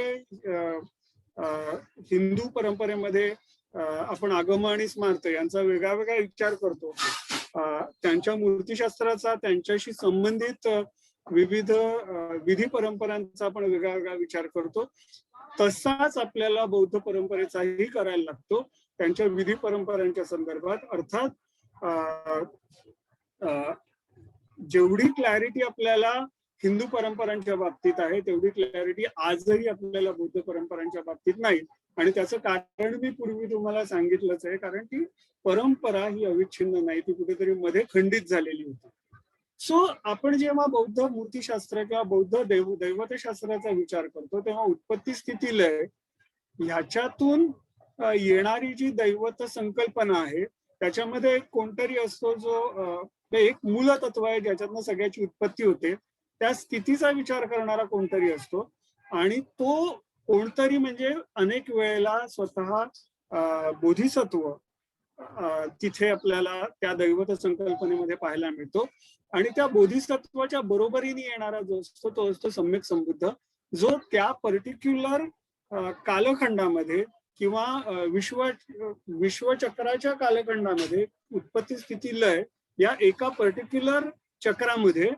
हिंदू परंपरेमध्ये आपण आगम आणि स्मार्त यांचा वेगळा वेगळा विचार करतो, त्यांच्या मूर्तिशास्त्राचा त्यांच्याशी संबंधित विविध विधी परंपरांचा आपण वेगळा वेगळा विचार करतो, तसाच आपल्याला बौद्ध परंपरेचाही करायला लागतो त्यांच्या विधी परंपरांच्या संदर्भात. अर्थात जेवढी क्लॅरिटी आपल्याला हिंदू परंपरांच्या बाबतीत आहे तेवढी क्लॅरिटी आजही आपल्याला बौद्ध परंपरांच्या बाबतीत नाही. आणि त्याचं कारण मी पूर्वी तुम्हाला सांगितलंच आहे, कारण ती परंपरा ही अविच्छिन्न नाही, ती कुठेतरी मध्ये खंडित झालेली होती. सो आपण जेव्हा बौद्ध मूर्तिशास्त्र किंवा बौद्ध दैवतशास्त्राचा विचार करतो तेव्हा उत्पत्ती स्थिती लय ह्याच्यातून येणारी जी दैवत संकल्पना आहे त्याच्यामध्ये कोणतरी असतो जो एक मूलतत्व आहे ज्याच्यातनं सगळ्याची उत्पत्ती होते, त्या स्थितीचा विचार करणारा कोणतरी असतो आणि तो कोणतरी म्हणजे अनेक वेळेला स्वतः बोधिसत्व तिथे आपल्याला त्या दैवत संकल्पनेमध्ये पाहायला मिळतो. आणि त्या बोधिसत्वाच्या बरोबरीने येणारा जो असतो तो असतो सम्यक संबुद्ध, जो त्या पर्टिक्युलर कालखंडामध्ये किंवा विश्वचक्राच्या कालखंडामध्ये उत्पत्ती स्थिती लय या एका पर्टिक्युलर चक्रामध्ये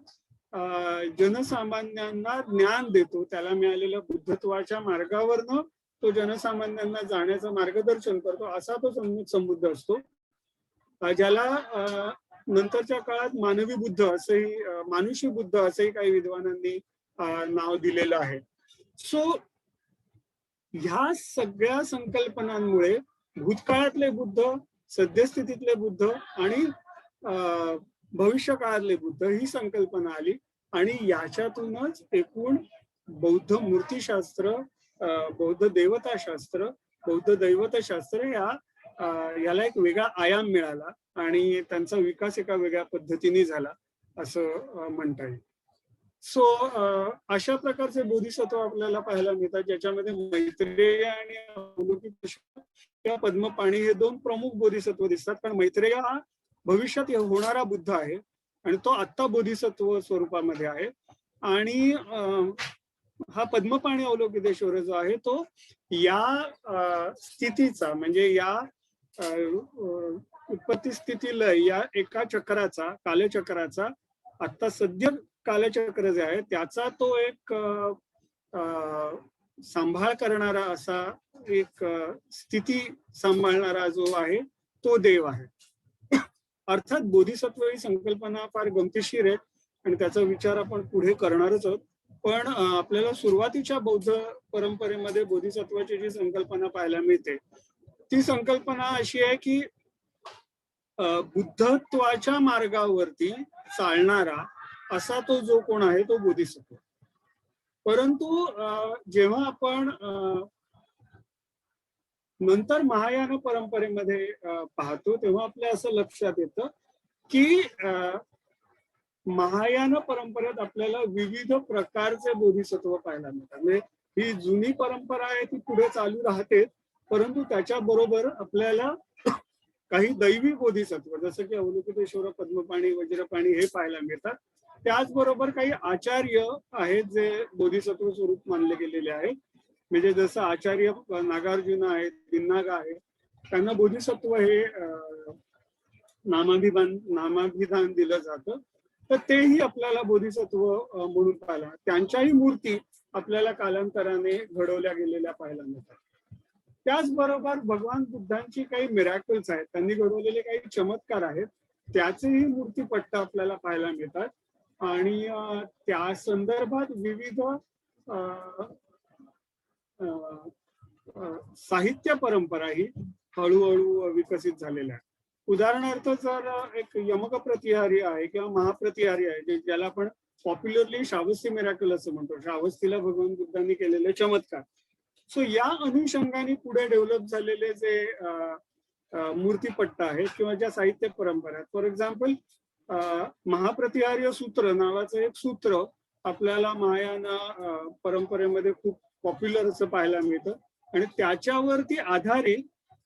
जनसामान्यांना ज्ञान देतो. त्याला मिळालेल्या बुद्धत्वाच्या मार्गावरनं तो जनसामान्यांना जाण्याचं मार्गदर्शन करतो, असा तो सम्यक संबुद्ध असतो, ज्याला नंतरच्या काळात मानवी बुद्ध असंही मानुषी बुद्ध असंही काही विद्वानांनी नाव दिलेलं आहे. सो ह्या सगळ्या संकल्पनांमुळे भूतकाळातले बुद्ध, सद्यस्थितीतले बुद्ध आणि भविष्य काळातले बुद्ध ही संकल्पना आली आणि याच्यातूनच एकूण बौद्ध मूर्तिशास्त्र, बौद्ध देवताशास्त्र, बौद्ध दैवतशास्त्र याला एक वेगळा आयाम मिळाला आणि त्यांचा विकास एका वेगळ्या पद्धतीने झाला असं म्हणता येईल. सो अशा प्रकारचे बोधिसत्व आपल्याला पाहायला मिळतात, ज्याच्यामध्ये मैत्रेय आणि अवलोकितेश्वर किंवा पद्मपाणी हे दोन प्रमुख बोधिसत्व दिसतात. कारण मैत्रेय हा भविष्यात होणारा बुद्ध आहे आणि तो आत्ता बोधिसत्व स्वरूपामध्ये आहे आणि हा पद्मपाणी अवलोकितेश्वर जो आहे तो या स्थितीचा म्हणजे या उत्पत्ती स्थिती लय या एका चक्राचा, कालचक्राचा, आता सद्य कालचक्र जे आहे त्याचा तो एक सांभाळ करणारा असा एक स्थिती सांभाळणारा जो आहे तो देव आहे. अर्थात बोधिसत्व ही संकल्पना फार गमतीशीर आहे आणि त्याचा विचार आपण पुढे करणारच आहोत. पण आपल्याला सुरुवातीच्या बौद्ध परंपरेमध्ये बोधिसत्वाची जी संकल्पना पाहायला मिळते ती संकल्पना अशी आहे की बुद्धत्वाच्या मार्गावरती चालणारा असा तो जो कोण आहे तो बोधिसत्व. परंतु जेव्हा आपण नंतर महायान परंपरेमध्ये पाहतो तेव्हा आपल्या असं लक्षात येतं की महायान परंपरेत आपल्याला विविध प्रकारचे बोधिसत्व पाहायला मिळतात. म्हणजे ही जुनी परंपरा आहे ती पुढे चालू राहते, परंतु त्याच्या बरोबर आपल्याला काही दैवी बोधिसत्व जसं की अवलोकितेश्वर, पद्मपाणी, वज्रपाणी हे पाहायला मिळतात. त्याचबरोबर काही आचार्य आहेत जे बोधिसत्व स्वरूप मानले गेलेले आहेत. म्हणजे जसं आचार्य नागार्जुन आहेत, दिन्नागा आहे, त्यांना बोधिसत्व हे नामाभिधान दिलं जातं, तर तेही आपल्याला बोधिसत्व म्हणून पाहायला, त्यांच्याही मूर्ती आपल्याला कालांतराने घडवल्या गेलेल्या पाहायला मिळतात. त्याचबरोबर भगवान बुद्धांची काही मिरॅकल्स आहेत, त्यांनी घडवलेले काही चमत्कार आहेत, त्याचेही मूर्तीपट्ट आपल्याला पाहायला मिळतात आणि त्या संदर्भात विविध साहित्य परंपरा ही हळूहळू विकसित झालेला आहे. उदाहरणार्थ जर एक यमक प्रतिहारी आहे किंवा महाप्रतिहारी आहे, ज्याला आपण पॉप्युलरली श्रावस्ती मिराकल असं म्हणतो, श्रावस्तीला भगवान बुद्धांनी केलेले चमत्कार. सो या अनुषंगाने पुढे डेव्हलप झालेले जे मूर्तीपट्ट आहेत किंवा ज्या साहित्य परंपरा आहेत, फॉर एक्झाम्पल महाप्रतिहार्य सूत्र नावाचं एक सूत्र आपल्याला महायान परंपरेमध्ये खूप पॉप्युलर असं पाहायला मिळतं आणि त्याच्यावरती आधारित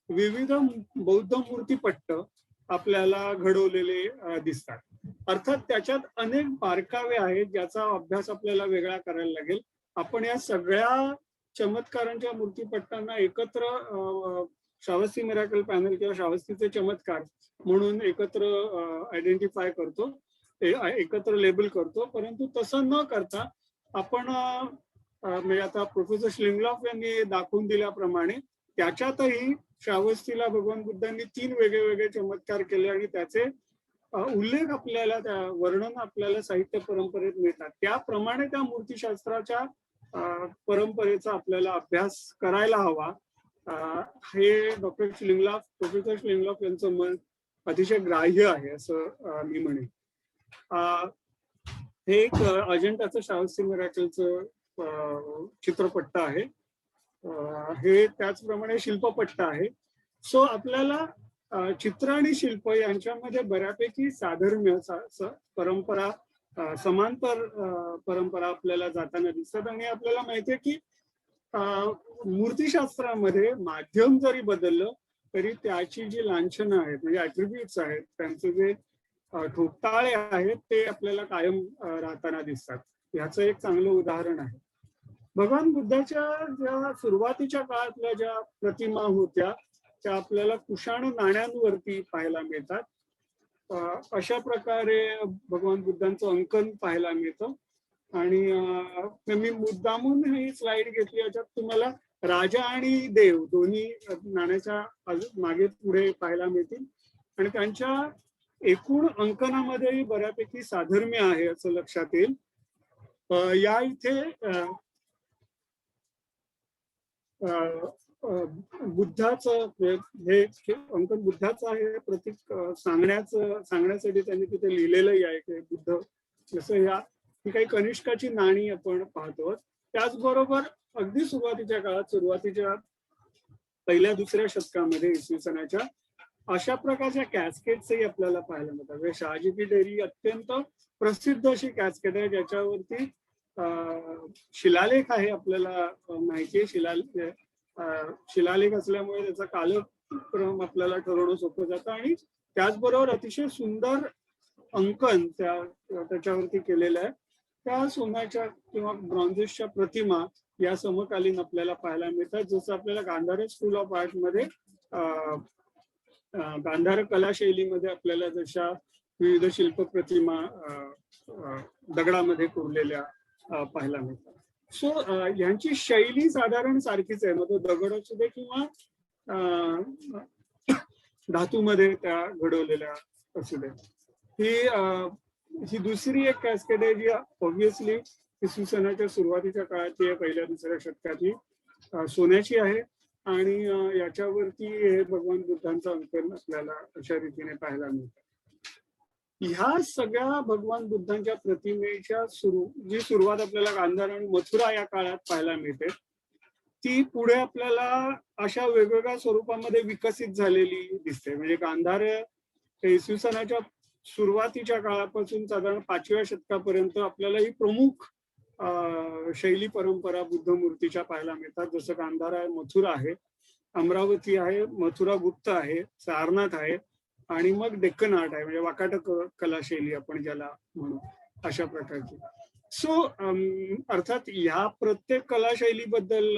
विविध बौद्ध मूर्तीपट्ट आपल्याला घडवलेले दिसतात. अर्थात त्याच्यात अनेक बारकावे आहेत ज्याचा अभ्यास आपल्याला वेगळा करायला लागेल. आपण या सगळ्या चमत्कारांच्या मूर्तीपट्टांना एकत्र श्रावस्ती मिराकल पॅनल किंवा श्रावस्तीचे चमत्कार म्हणून एकत्र आयडेंटिफाय करतो, एकत्र लेबल करतो. परंतु तसं न करता आपण म्हणजे आता प्रोफेसर श्लिंगलॉफ यांनी दाखवून दिल्याप्रमाणे त्याच्यातही श्रावस्तीला भगवान बुद्धांनी 3 वेगळे चमत्कार केले आणि त्याचे उल्लेख आपल्याला, त्या वर्णन आपल्याला साहित्य परंपरेत मिळतात. त्याप्रमाणे त्या मूर्तीशास्त्राच्या परंपरेचा आपल्याला अभ्यास करायला हवा. हे प्रोफेसर श्लिंगलॉफ यांचं मन अतिशय ग्राह्य आहे असं मी म्हणेन. हे एक अजंठाचं श्रावस्ती मिराकलचं चित्रपट्ट आहे. हे त्याचप्रमाणे शिल्पपट्ट आहे. सो आपल्याला चित्र आणि शिल्प यांच्यामध्ये बऱ्यापैकी साधर्म्य परंपरा, समांतर परंपरा आपल्याला जाताना दिसतात. आणि आपल्याला माहितीये की मूर्तीशास्त्रामध्ये माध्यम जरी बदललं तरी त्याची जी लांछनं आहेत म्हणजे ऍट्रिब्यूट्स आहेत, त्यांचे जे ठोकताळे आहेत ते आपल्याला कायम राहताना दिसतात. ह्याचं एक चांगलं उदाहरण आहे. भगवान बुद्धाच्या ज्या सुरुवातीच्या काळातल्या ज्या प्रतिमा होत्या त्या आपल्याला कुशाण नाण्यांवरती पाहायला मिळतात. अशा प्रकारे भगवान बुद्धांचं अंकन पाहायला मिळतं. आणि मी मुद्दामून ही स्लाइड घेतली, याच्यात तुम्हाला राजा आणि देव दोन्ही नाण्याच्या मागे पुढे पाहायला मिळतील आणि त्यांच्या एकूण अंकनामध्येही बऱ्यापैकी साधर्म्य आहे असं लक्षात येईल. या इथे बुद्धाचं हे अंकन बुद्धाचं आहे प्रतीक सांगण्यासाठी त्यांनी तिथे लिहिलेलंही आहे की बुद्ध जसं ही काही कनिष्काची नाणी आपण पाहतो. त्याचबरोबर अगदी सुरुवातीच्या 1-2 शतकामध्ये इसवी सनाच्या अशा प्रकारच्या कॅस्केट्सही आपल्याला पाहायला मिळतात. शहाजी की डेअरी अत्यंत प्रसिद्ध अशी कॅस्केट आहे ज्याच्यावरती शिलालेख आहे. आपल्याला माहिती आहे शिलालेख असल्यामुळे त्याचा कालक्रम आपल्याला ठरवणं सोपं जातं आणि त्याचबरोबर अतिशय सुंदर अंकन त्याच्यावरती केलेलं आहे. त्या सोन्याच्या किंवा ब्रॉन्झेसच्या प्रतिमा या समकालीन आपल्याला पाहायला मिळतात. जसं आपल्याला गांधार स्कूल ऑफ आर्ट मध्ये गांधार कला शैलीमध्ये आपल्याला जशा विविध शिल्प प्रतिमा दगडामध्ये कोरलेल्या पाहायला मिळतात. सो यांची शैली साधारण सारखीच आहे, मग तो दगड असू दे किंवा धातूमध्ये त्या घडवलेल्या असू दे. ही दुसरी एक कॅस्केड आहे जी ऑब्व्हियसली इसवी सनाच्या सुरुवातीच्या काळातली 1-2 शतकातली सोन्याची आहे आणि याच्यावरती हे भगवान बुद्धांचं अंकन आपल्याला अशा रीतीने पाहायला मिळतं. ह्या सगळ्या भगवान बुद्धांच्या प्रतिमेच्या जी सुरुवात आपल्याला गांधार आणि मथुरा या काळात पाहायला मिळते ती पुढे आपल्याला अशा वेगवेगळ्या स्वरूपामध्ये विकसित झालेली दिसते. म्हणजे गांधार इसवी सनाच्या सुरुवातीच्या काळापासून साधारण 5व्या शतकापर्यंत आपल्याला ही प्रमुख शैली परंपरा बुद्ध मूर्तीच्या पाहायला मिळतात. जसं गांधार आहे, मथुरा आहे, अमरावती आहे, मथुरा गुप्त आहे, सारनाथ आहे आणि मग डेक्कन आर्ट आहे म्हणजे वाकाटक कला शैली आपण ज्याला म्हणू अशा प्रकारची. सो अर्थात ह्या प्रत्येक कला शैलीबद्दल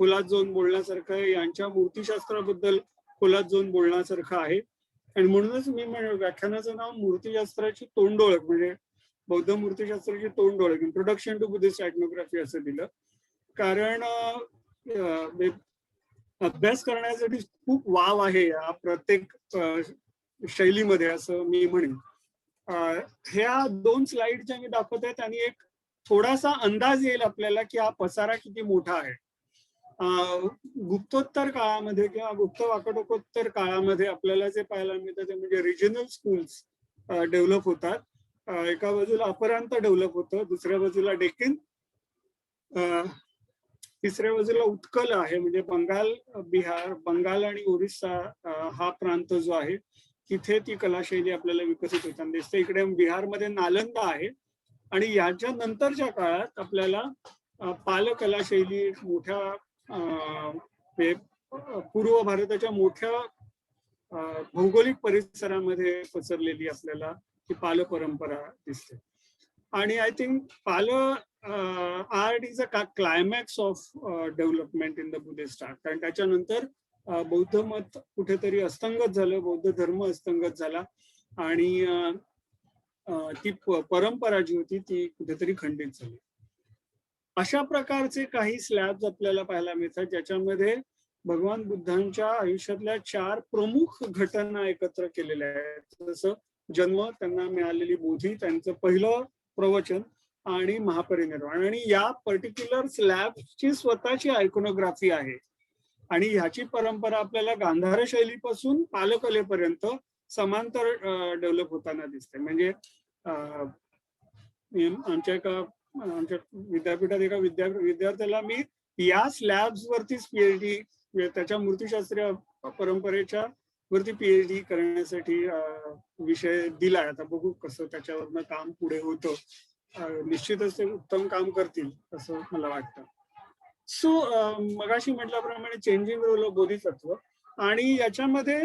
खोलात जाऊन बोलण्यासारखं आहे, यांच्या मूर्तीशास्त्राबद्दल खोलात जाऊन बोलण्यासारखं आहे. आणि म्हणूनच मी व्याख्यानाचं नाव मूर्तीशास्त्राची तोंडओळख म्हणजे बौद्ध मूर्तीशास्त्राची तोंडओळख इंट्रोडक्शन टू बुद्धिस्ट आयकनोग्राफी असं दिलं. कारण अभ्यास करण्यासाठी खूप वाव आहे या प्रत्येक शैलीमध्ये असं मी म्हणेन. ह्या 2 स्लाइड ज्या मी दाखवत आहेत आणि एक थोडासा अंदाज येईल आपल्याला की हा पसारा किती मोठा आहे. गुप्तोत्तर काळामध्ये किंवा गुप्त वाकाटकोत्तर काळामध्ये आपल्याला जे पाहायला मिळतं ते म्हणजे रिजनल स्कूल्स डेव्हलप होतात. एका बाजूला अपरांत डेव्हलप होतं, दुसऱ्या बाजूला डेक्कन, तिसऱ्या बाजूला उत्कल आहे, म्हणजे बंगाल, बिहार, बंगाल आणि ओरिसा हा प्रांत जो आहे तिथे ती कलाशैली आपल्याला विकसित होताना दिसते. इकडे बिहारमध्ये नालंदा आहे आणि याच्या नंतरच्या काळात आपल्याला पाल कलाशैली मोठ्या पूर्व भारताच्या मोठ्या भौगोलिक परिसरामध्ये पसरलेली आपल्याला ही पाल परंपरा दिसते. आणि I think Pal art is a climax of development in the Buddhist art. कारण त्याच्यानंतर बौद्ध मत कुठेतरी अस्तंगत झालं, बौद्ध धर्म अस्तंगत झाला आणि ती परंपरा जी होती ती कुठेतरी खंडित झाली. अशा प्रकारचे काही स्लॅब्स आपल्याला पाहायला मिळतात ज्याच्यामध्ये भगवान बुद्धांच्या आयुष्यातल्या 4 प्रमुख घटना एकत्र केलेल्या आहेत. जसं जन्म, त्यांना मिळालेली बोधी, त्यांचं पहिलं प्रवचन आणि महापरिनिर्वाण. आणि या पर्टिक्युलर स्लॅबची स्वतःची आयकोनोग्राफी आहे आणि ह्याची परंपरा आपल्याला गांधार शैलीपासून पालकलेपर्यंत समांतर डेव्हलप होताना दिसते. म्हणजे आमच्या विद्यापीठात एका विद्यार्थ्याला मी या स्लॅब्स वरतीच पीएचडी, त्याच्या मूर्तिशास्त्रीय परंपरेच्या वरती पीएचडी करण्यासाठी विषय दिलाय. आता बघू कसं त्याच्यावरनं काम पुढे होतं. निश्चितच ते उत्तम काम करतील असं मला वाटतं. सो मगाशी म्हटल्याप्रमाणे चेंजिंग रोल ऑफ बोधिसत्व, आणि याच्यामध्ये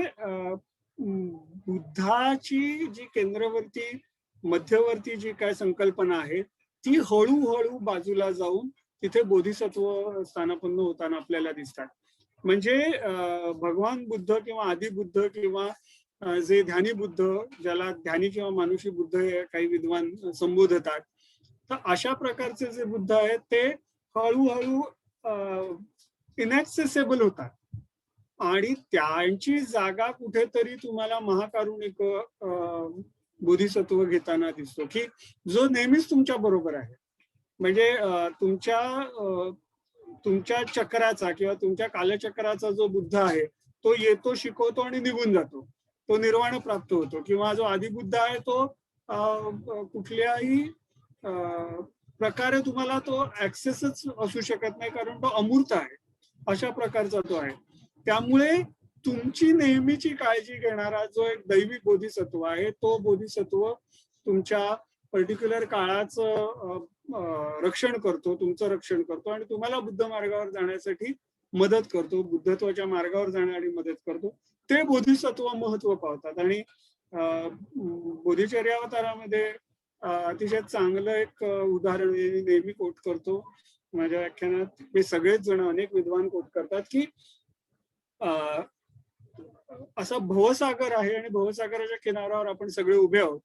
बुद्धाची जी केंद्रवर्ती मध्यवर्ती जी काय संकल्पना आहे ती हळूहळू बाजूला जाऊन तिथे बोधिसत्व स्थानापन्न होताना आपल्याला दिसतात. म्हणजे भगवान बुद्ध किंवा आदिबुद्ध किंवा जे ध्यानी बुद्ध, ज्याला ध्यानी किंवा मानुषी बुद्ध हे काही विद्वान संबोधतात, तर अशा प्रकारचे जे बुद्ध आहेत ते हळूहळू इनॅक्सेसेबल होतात आणि त्यांची जागा कुठेतरी तुम्हाला महाकारुणिक बोधिसत्व घेताना दिसतो की जो नेहमीच तुमच्या बरोबर आहे. म्हणजे तुमच्या चक्राचा किंवा तुमच्या कालचक्राचा जो बुद्ध आहे तो येतो, शिकवतो आणि निघून जातो, तो निर्वाण प्राप्त होतो. किंवा जो आदिबुद्ध आहे तो कुठल्याही प्रकारे तुम्हाला तो ऍक्सेसच असू शकत नाही, कारण तो अमूर्त आहे. अशा प्रकारचा तो आहे. त्यामुळे तुमची नेहमीची काळजी घेणारा जो एक दैवी बोधिसत्व आहे तो बोधिसत्व तुमच्या पर्टिक्युलर काळाचं रक्षण करतो, तुमचं रक्षण करतो आणि तुम्हाला बुद्ध मार्गावर जाण्यासाठी मदत करतो, बुद्धत्वाच्या मार्गावर जाण्यासाठी मदत करतो. ते बोधिसत्व महत्व पावतात. आणि बोधिचर्यावतारामध्ये अतिशय चांगलं एक उदाहरण नेहमी कोट करतो माझ्या व्याख्यानात, हे सगळेच जण, अनेक विद्वान कोट करतात की असा भवसागर आहे आणि भवसागराच्या किनाऱ्यावर आपण सगळे उभे आहोत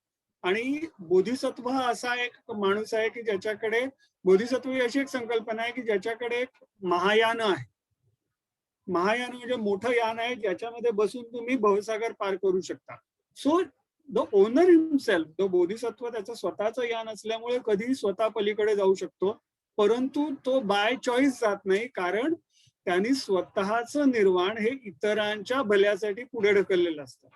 आणि बोधिसत्व हा असा एक माणूस आहे की ज्याच्याकडे, बोधिसत्व ही अशी एक संकल्पना आहे की ज्याच्याकडे एक महायान आहे. महायान म्हणजे मोठं यान आहे ज्याच्यामध्ये बसून तुम्ही भवसागर पार करू शकता. So the owner himself, the Bodhisattva त्याचं स्वतःचं यान असल्यामुळे कधीही स्वतः पलीकडे जाऊ शकतो, परंतु तो बाय चॉईस जात नाही, कारण त्यांनी स्वतःचं निर्वाण हे इतरांच्या भल्यासाठी पुढे ढकललेलं असतं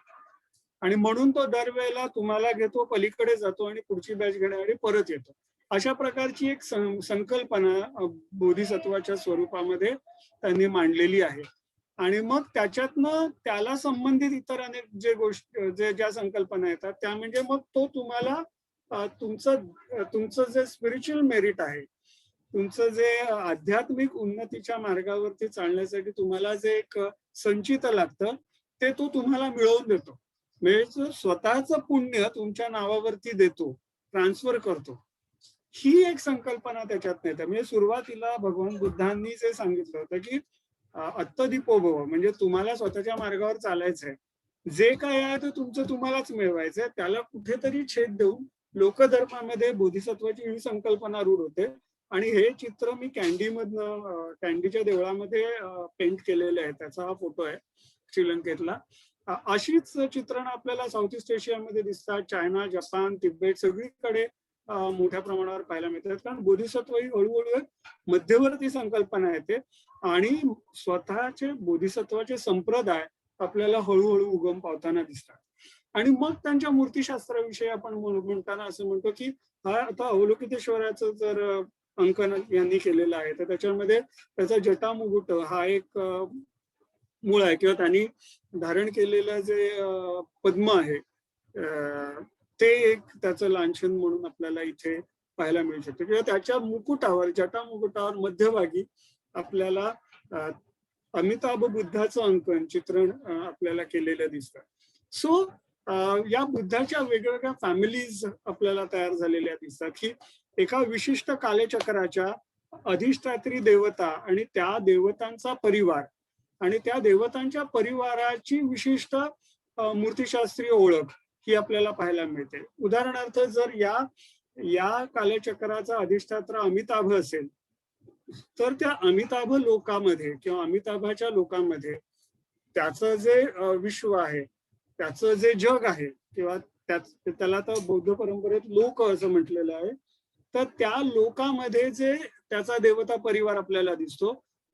आणि म्हणून तो दरवेळेला तुम्हाला घेतो, पलीकडे जातो आणि पुढची बॅच घेण्यासाठी परत येतो. अशा प्रकारची एक संकल्पना बोधिसत्वाच्या स्वरूपामध्ये त्यांनी मांडलेली आहे. आणि मग त्याच्यातनं त्याला संबंधित इतर अनेक ज्या संकल्पना येतात त्या म्हणजे मग तो तुम्हाला तुमचं जे स्पिरिच्युअल मेरिट आहे, तुमचं जे आध्यात्मिक उन्नतीच्या मार्गावरती चालण्यासाठी तुम्हाला जे एक संचित लागतं ते तो तुम्हाला मिळवून देतो. म्हणजे स्वतःचं पुण्य तुमच्या नावावरती देतो, ट्रान्सफर करतो. ही एक संकल्पना त्याच्यात येते. म्हणजे सुरुवातीला भगवान बुद्धांनी जे सांगितलं होतं की अत्तदीपोभव, म्हणजे तुम्हाला स्वतःच्या मार्गावर चालायचंय, जे काय आहे ते तुमचं तुम्हालाच मिळवायचंय, त्याला कुठेतरी छेद देऊन लोकधर्मामध्ये बोधिसत्वाची ही संकल्पना रूढ होते. आणि हे चित्र मी कॅन्डीच्या देवळामध्ये पेंट केलेले आहे, त्याचा हा फोटो आहे श्रीलंकेतला. अशीच चित्रण आपल्याला साऊथ ईस्ट एशियामध्ये दिसतात. चायना, जपान, तिबेट सगळीकडे मोठ्या प्रमाणावर पाहायला मिळतात, कारण बोधिसत्व ही हळूहळू एक मध्यवर्ती संकल्पना येते आणि स्वतःचे बोधिसत्वाचे संप्रदाय आपल्याला हळूहळू उगम पावताना दिसतात. आणि मग त्यांच्या मूर्तीशास्त्राविषयी आपण म्हणताना असं म्हणतो की हा आता अवलोकितेश्वराचं जर अंकन यांनी केलेलं आहे, तर त्याच्यामध्ये त्याचा जटामुकुट हा एक मूळ आहे, किंवा त्यांनी धारण केलेलं जे पद्म आहे ते एक त्याचं लांछन म्हणून आपल्याला इथे पाहायला मिळू शकतं, किंवा त्याच्या मुकुटावर जटामुकुटावर मध्यभागी आपल्याला अमिताभ बुद्धाचं अंकन चित्रण आपल्याला केलेलं दिसतं. सो या बुद्धाच्या वेगवेगळ्या फॅमिलीज आपल्याला तयार झालेल्या दिसतात, की एका विशिष्ट कालचक्राच्या अधिष्ठात्री देवता आणि त्या देवतांचा परिवार आणि त्या देवतांच्या परिवाराची विशिष्ट मूर्तिशास्त्रीय ओळख ही आपल्याला पाहायला मिळते. उदाहरणार्थ जर या कालचक्राचा अधिष्ठात्र अमिताभ असेल, तर त्या अमिताभ लोकामध्ये किंवा अमिताभाच्या लोकांमध्ये त्याचं जे विश्व आहे, त्याचं जे जग आहे, किंवा त्याला तर बौद्ध परंपरेत लोक असं म्हटलेलं आहे, तर त्या लोकांमध्ये जे त्याचा देवता परिवार आपल्याला दिसतो,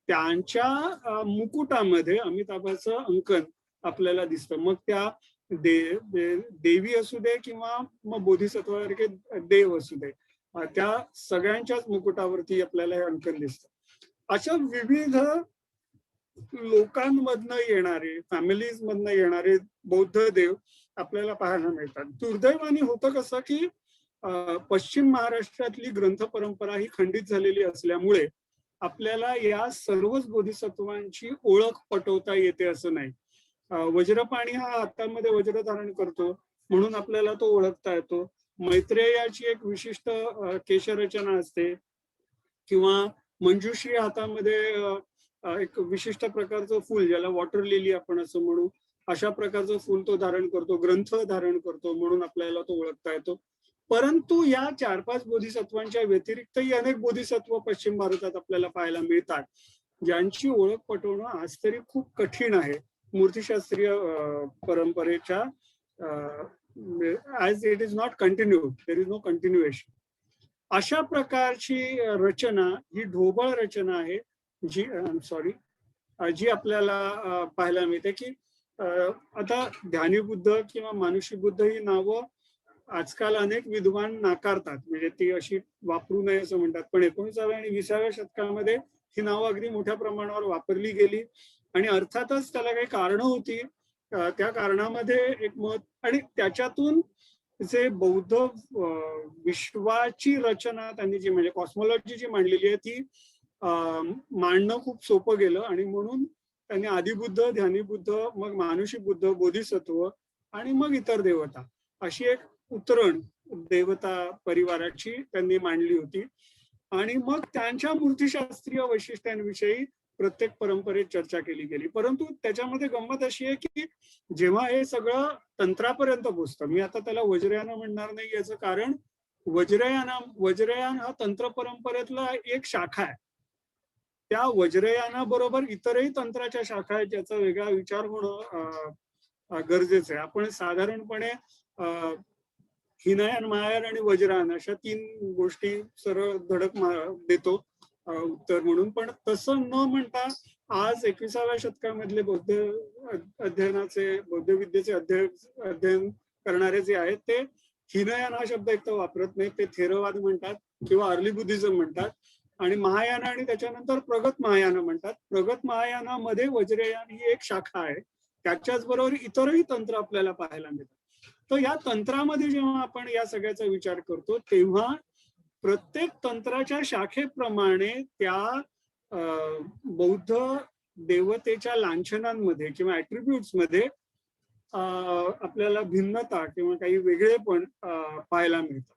त्यांच्या मुकुटामध्ये अमिताभाचं अंकन आपल्याला दिसतं. मग त्या देवी असू दे किंवा मग बोधिसत्वासारखे देव असू दे, त्या सगळ्यांच्याच मुकुटावरती आपल्याला हे अंकन दिसतं. अशा विविध लोकांमधनं येणारे, फॅमिलीज मधनं येणारे बौद्ध देव आपल्याला पाहायला मिळतात. दुर्दैवाने होतं कसं की पश्चिम महाराष्ट्रातली ग्रंथ परंपरा ही खंडित झालेली असल्यामुळे आपल्याला या सर्वच बोधिसत्वांची ओळख पटवता येते असं नाही. वज्रपाणी हा हातामध्ये वज्र धारण करतो म्हणून आपल्याला तो ओळखता येतो. मैत्रेयाची एक विशिष्ट केशरचना असते, किंवा मंजुश्री हातामध्ये एक विशिष्ट प्रकारचं फुल, ज्याला वॉटर लिली आपण असं म्हणू, अशा प्रकारचं फुल तो धारण करतो, ग्रंथ धारण करतो म्हणून आपल्याला तो ओळखता येतो. परंतु या 4-5 बोधिसत्वांच्या व्यतिरिक्तही अनेक बोधिसत्व पश्चिम भारतात आपल्याला पाहायला मिळतात, ज्यांची ओळख पटवणं आज तरी खूप कठीण आहे मूर्तिशास्त्रीय परंपरेच्या. As it is not continued, there is no continuation. अशा प्रकारची रचना ही ढोबळ रचना आहे, जी आपल्याला पाहायला मिळते. की आता ध्यानी बुद्ध किंवा मानुषी बुद्ध ही नावं आजकाल अनेक विद्वान नाकारतात, म्हणजे ती अशी वापरू नये असं म्हणतात, पण 19व्या आणि 20व्या शतकामध्ये ही नावं अगदी मोठ्या प्रमाणावर वापरली गेली आणि अर्थातच त्याला काही कारणं होती. त्या कारणामध्ये एक मत, आणि त्याच्यातून जे बौद्ध विश्वाची रचना त्यांनी जी म्हणजे कॉस्मॉलॉजी जी मांडलेली आहे ती मांडणं खूप सोपं गेलं, आणि म्हणून त्यांनी आदिबुद्ध, ध्यानीबुद्ध, मग मानुषी बुद्ध, बोधिसत्व आणि मग इतर देवता अशी एक उतरण देवता परिवाराची त्यांनी मांडली होती. आणि मग त्यांच्या मूर्तिशास्त्रीय वैशिष्ट्यांविषयी प्रत्येक परंपरेत चर्चा केली गेली. परंतु त्याच्यामध्ये गंमत अशी आहे की जेव्हा हे सगळं तंत्रापर्यंत पोहोचतं, मी आता त्याला वज्रयान म्हणणार नाही, याचं कारण वज्रयान हा तंत्र परंपरेतला एक शाखा आहे. त्या वज्रयानाबरोबर इतरही तंत्राच्या शाखा आहेत, ज्याचा वेगळा विचार होणं गरजेचं आहे. आपण साधारणपणे हिनयान, महायान आणि वज्रयान अशा 3 गोष्टी सरळ धडक देतो उत्तर म्हणून, पण तसं न म्हणता आज 21व्या शतकामधले बौद्ध विद्येचे अध्ययन करणारे जे आहेत ते हिनयान हा शब्द एक तर वापरत नाही, ते थेरवाद म्हणतात किंवा अर्ली बुद्धिझम म्हणतात, आणि महायान आणि त्याच्यानंतर प्रगत महायान म्हणतात. प्रगत महायानामध्ये वज्रयान ही एक शाखा आहे, त्याच्याच बरोबर इतरही तंत्र आपल्याला पाहायला मिळतात. तर या तंत्रामध्ये जेव्हा आपण या सगळ्याचा विचार करतो तेव्हा प्रत्येक तंत्राच्या शाखेप्रमाणे त्या बौद्ध देवतेच्या लांछनांमध्ये किंवा ऍट्रिब्यूट्स मध्ये आपल्याला भिन्नता किंवा काही वेगळेपण पाहायला मिळतं.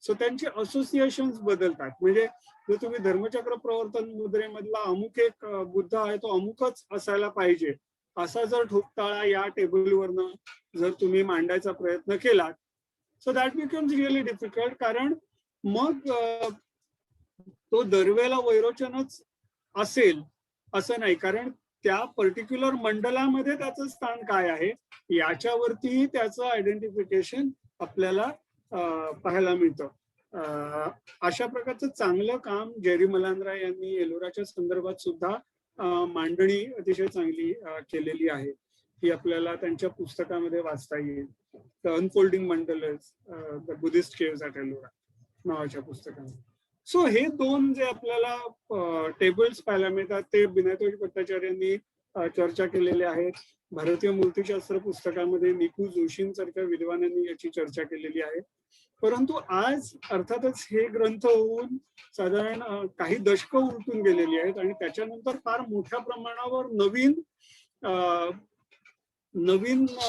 सो त्यांचे असोसिएशन्स बदलतात. म्हणजे जर तुम्ही धर्मचक्र प्रवर्तन मुद्रेमधला अमुक एक बुद्ध आहे तो अमुकच असायला पाहिजे असा जर ठोकताळा या टेबलवरनं जर तुम्ही मांडायचा प्रयत्न केलात, so that becomes really difficult. कारण मग तो दरवेळेला वैरोचनच असेल असं नाही, कारण त्या पर्टिक्युलर मंडलामध्ये त्याचं स्थान काय आहे याच्यावरतीही त्याचं आयडेंटिफिकेशन आपल्याला पाहायला मिळतं. अशा प्रकारचं चांगलं काम जेरी मलांद्रा यांनी एलोराच्या संदर्भात सुद्धा मांडणी अतिशय चांगली केलेली आहे. ही आपल्याला त्यांच्या पुस्तकामध्ये वाचता येईल. The unfolding mandalas, the Buddhist caves at Ellora नावाच्या पुस्तकामध्ये. सो हे दोन जे आपल्याला टेबल्स पाहायला मिळतात ते विनायक भट्टाचार्यांनी चर्चा केलेले आहेत. भारतीय मूर्तिशास्त्र पुस्तकामध्ये निकू जोशींसारख्या विद्वानांनी याची चर्चा केलेली आहे. परंतु आज अर्थातच हे ग्रंथ होऊन साधारण काही दशकं उलटून गेलेली आहेत आणि त्याच्यानंतर फार मोठ्या प्रमाणावर नवीन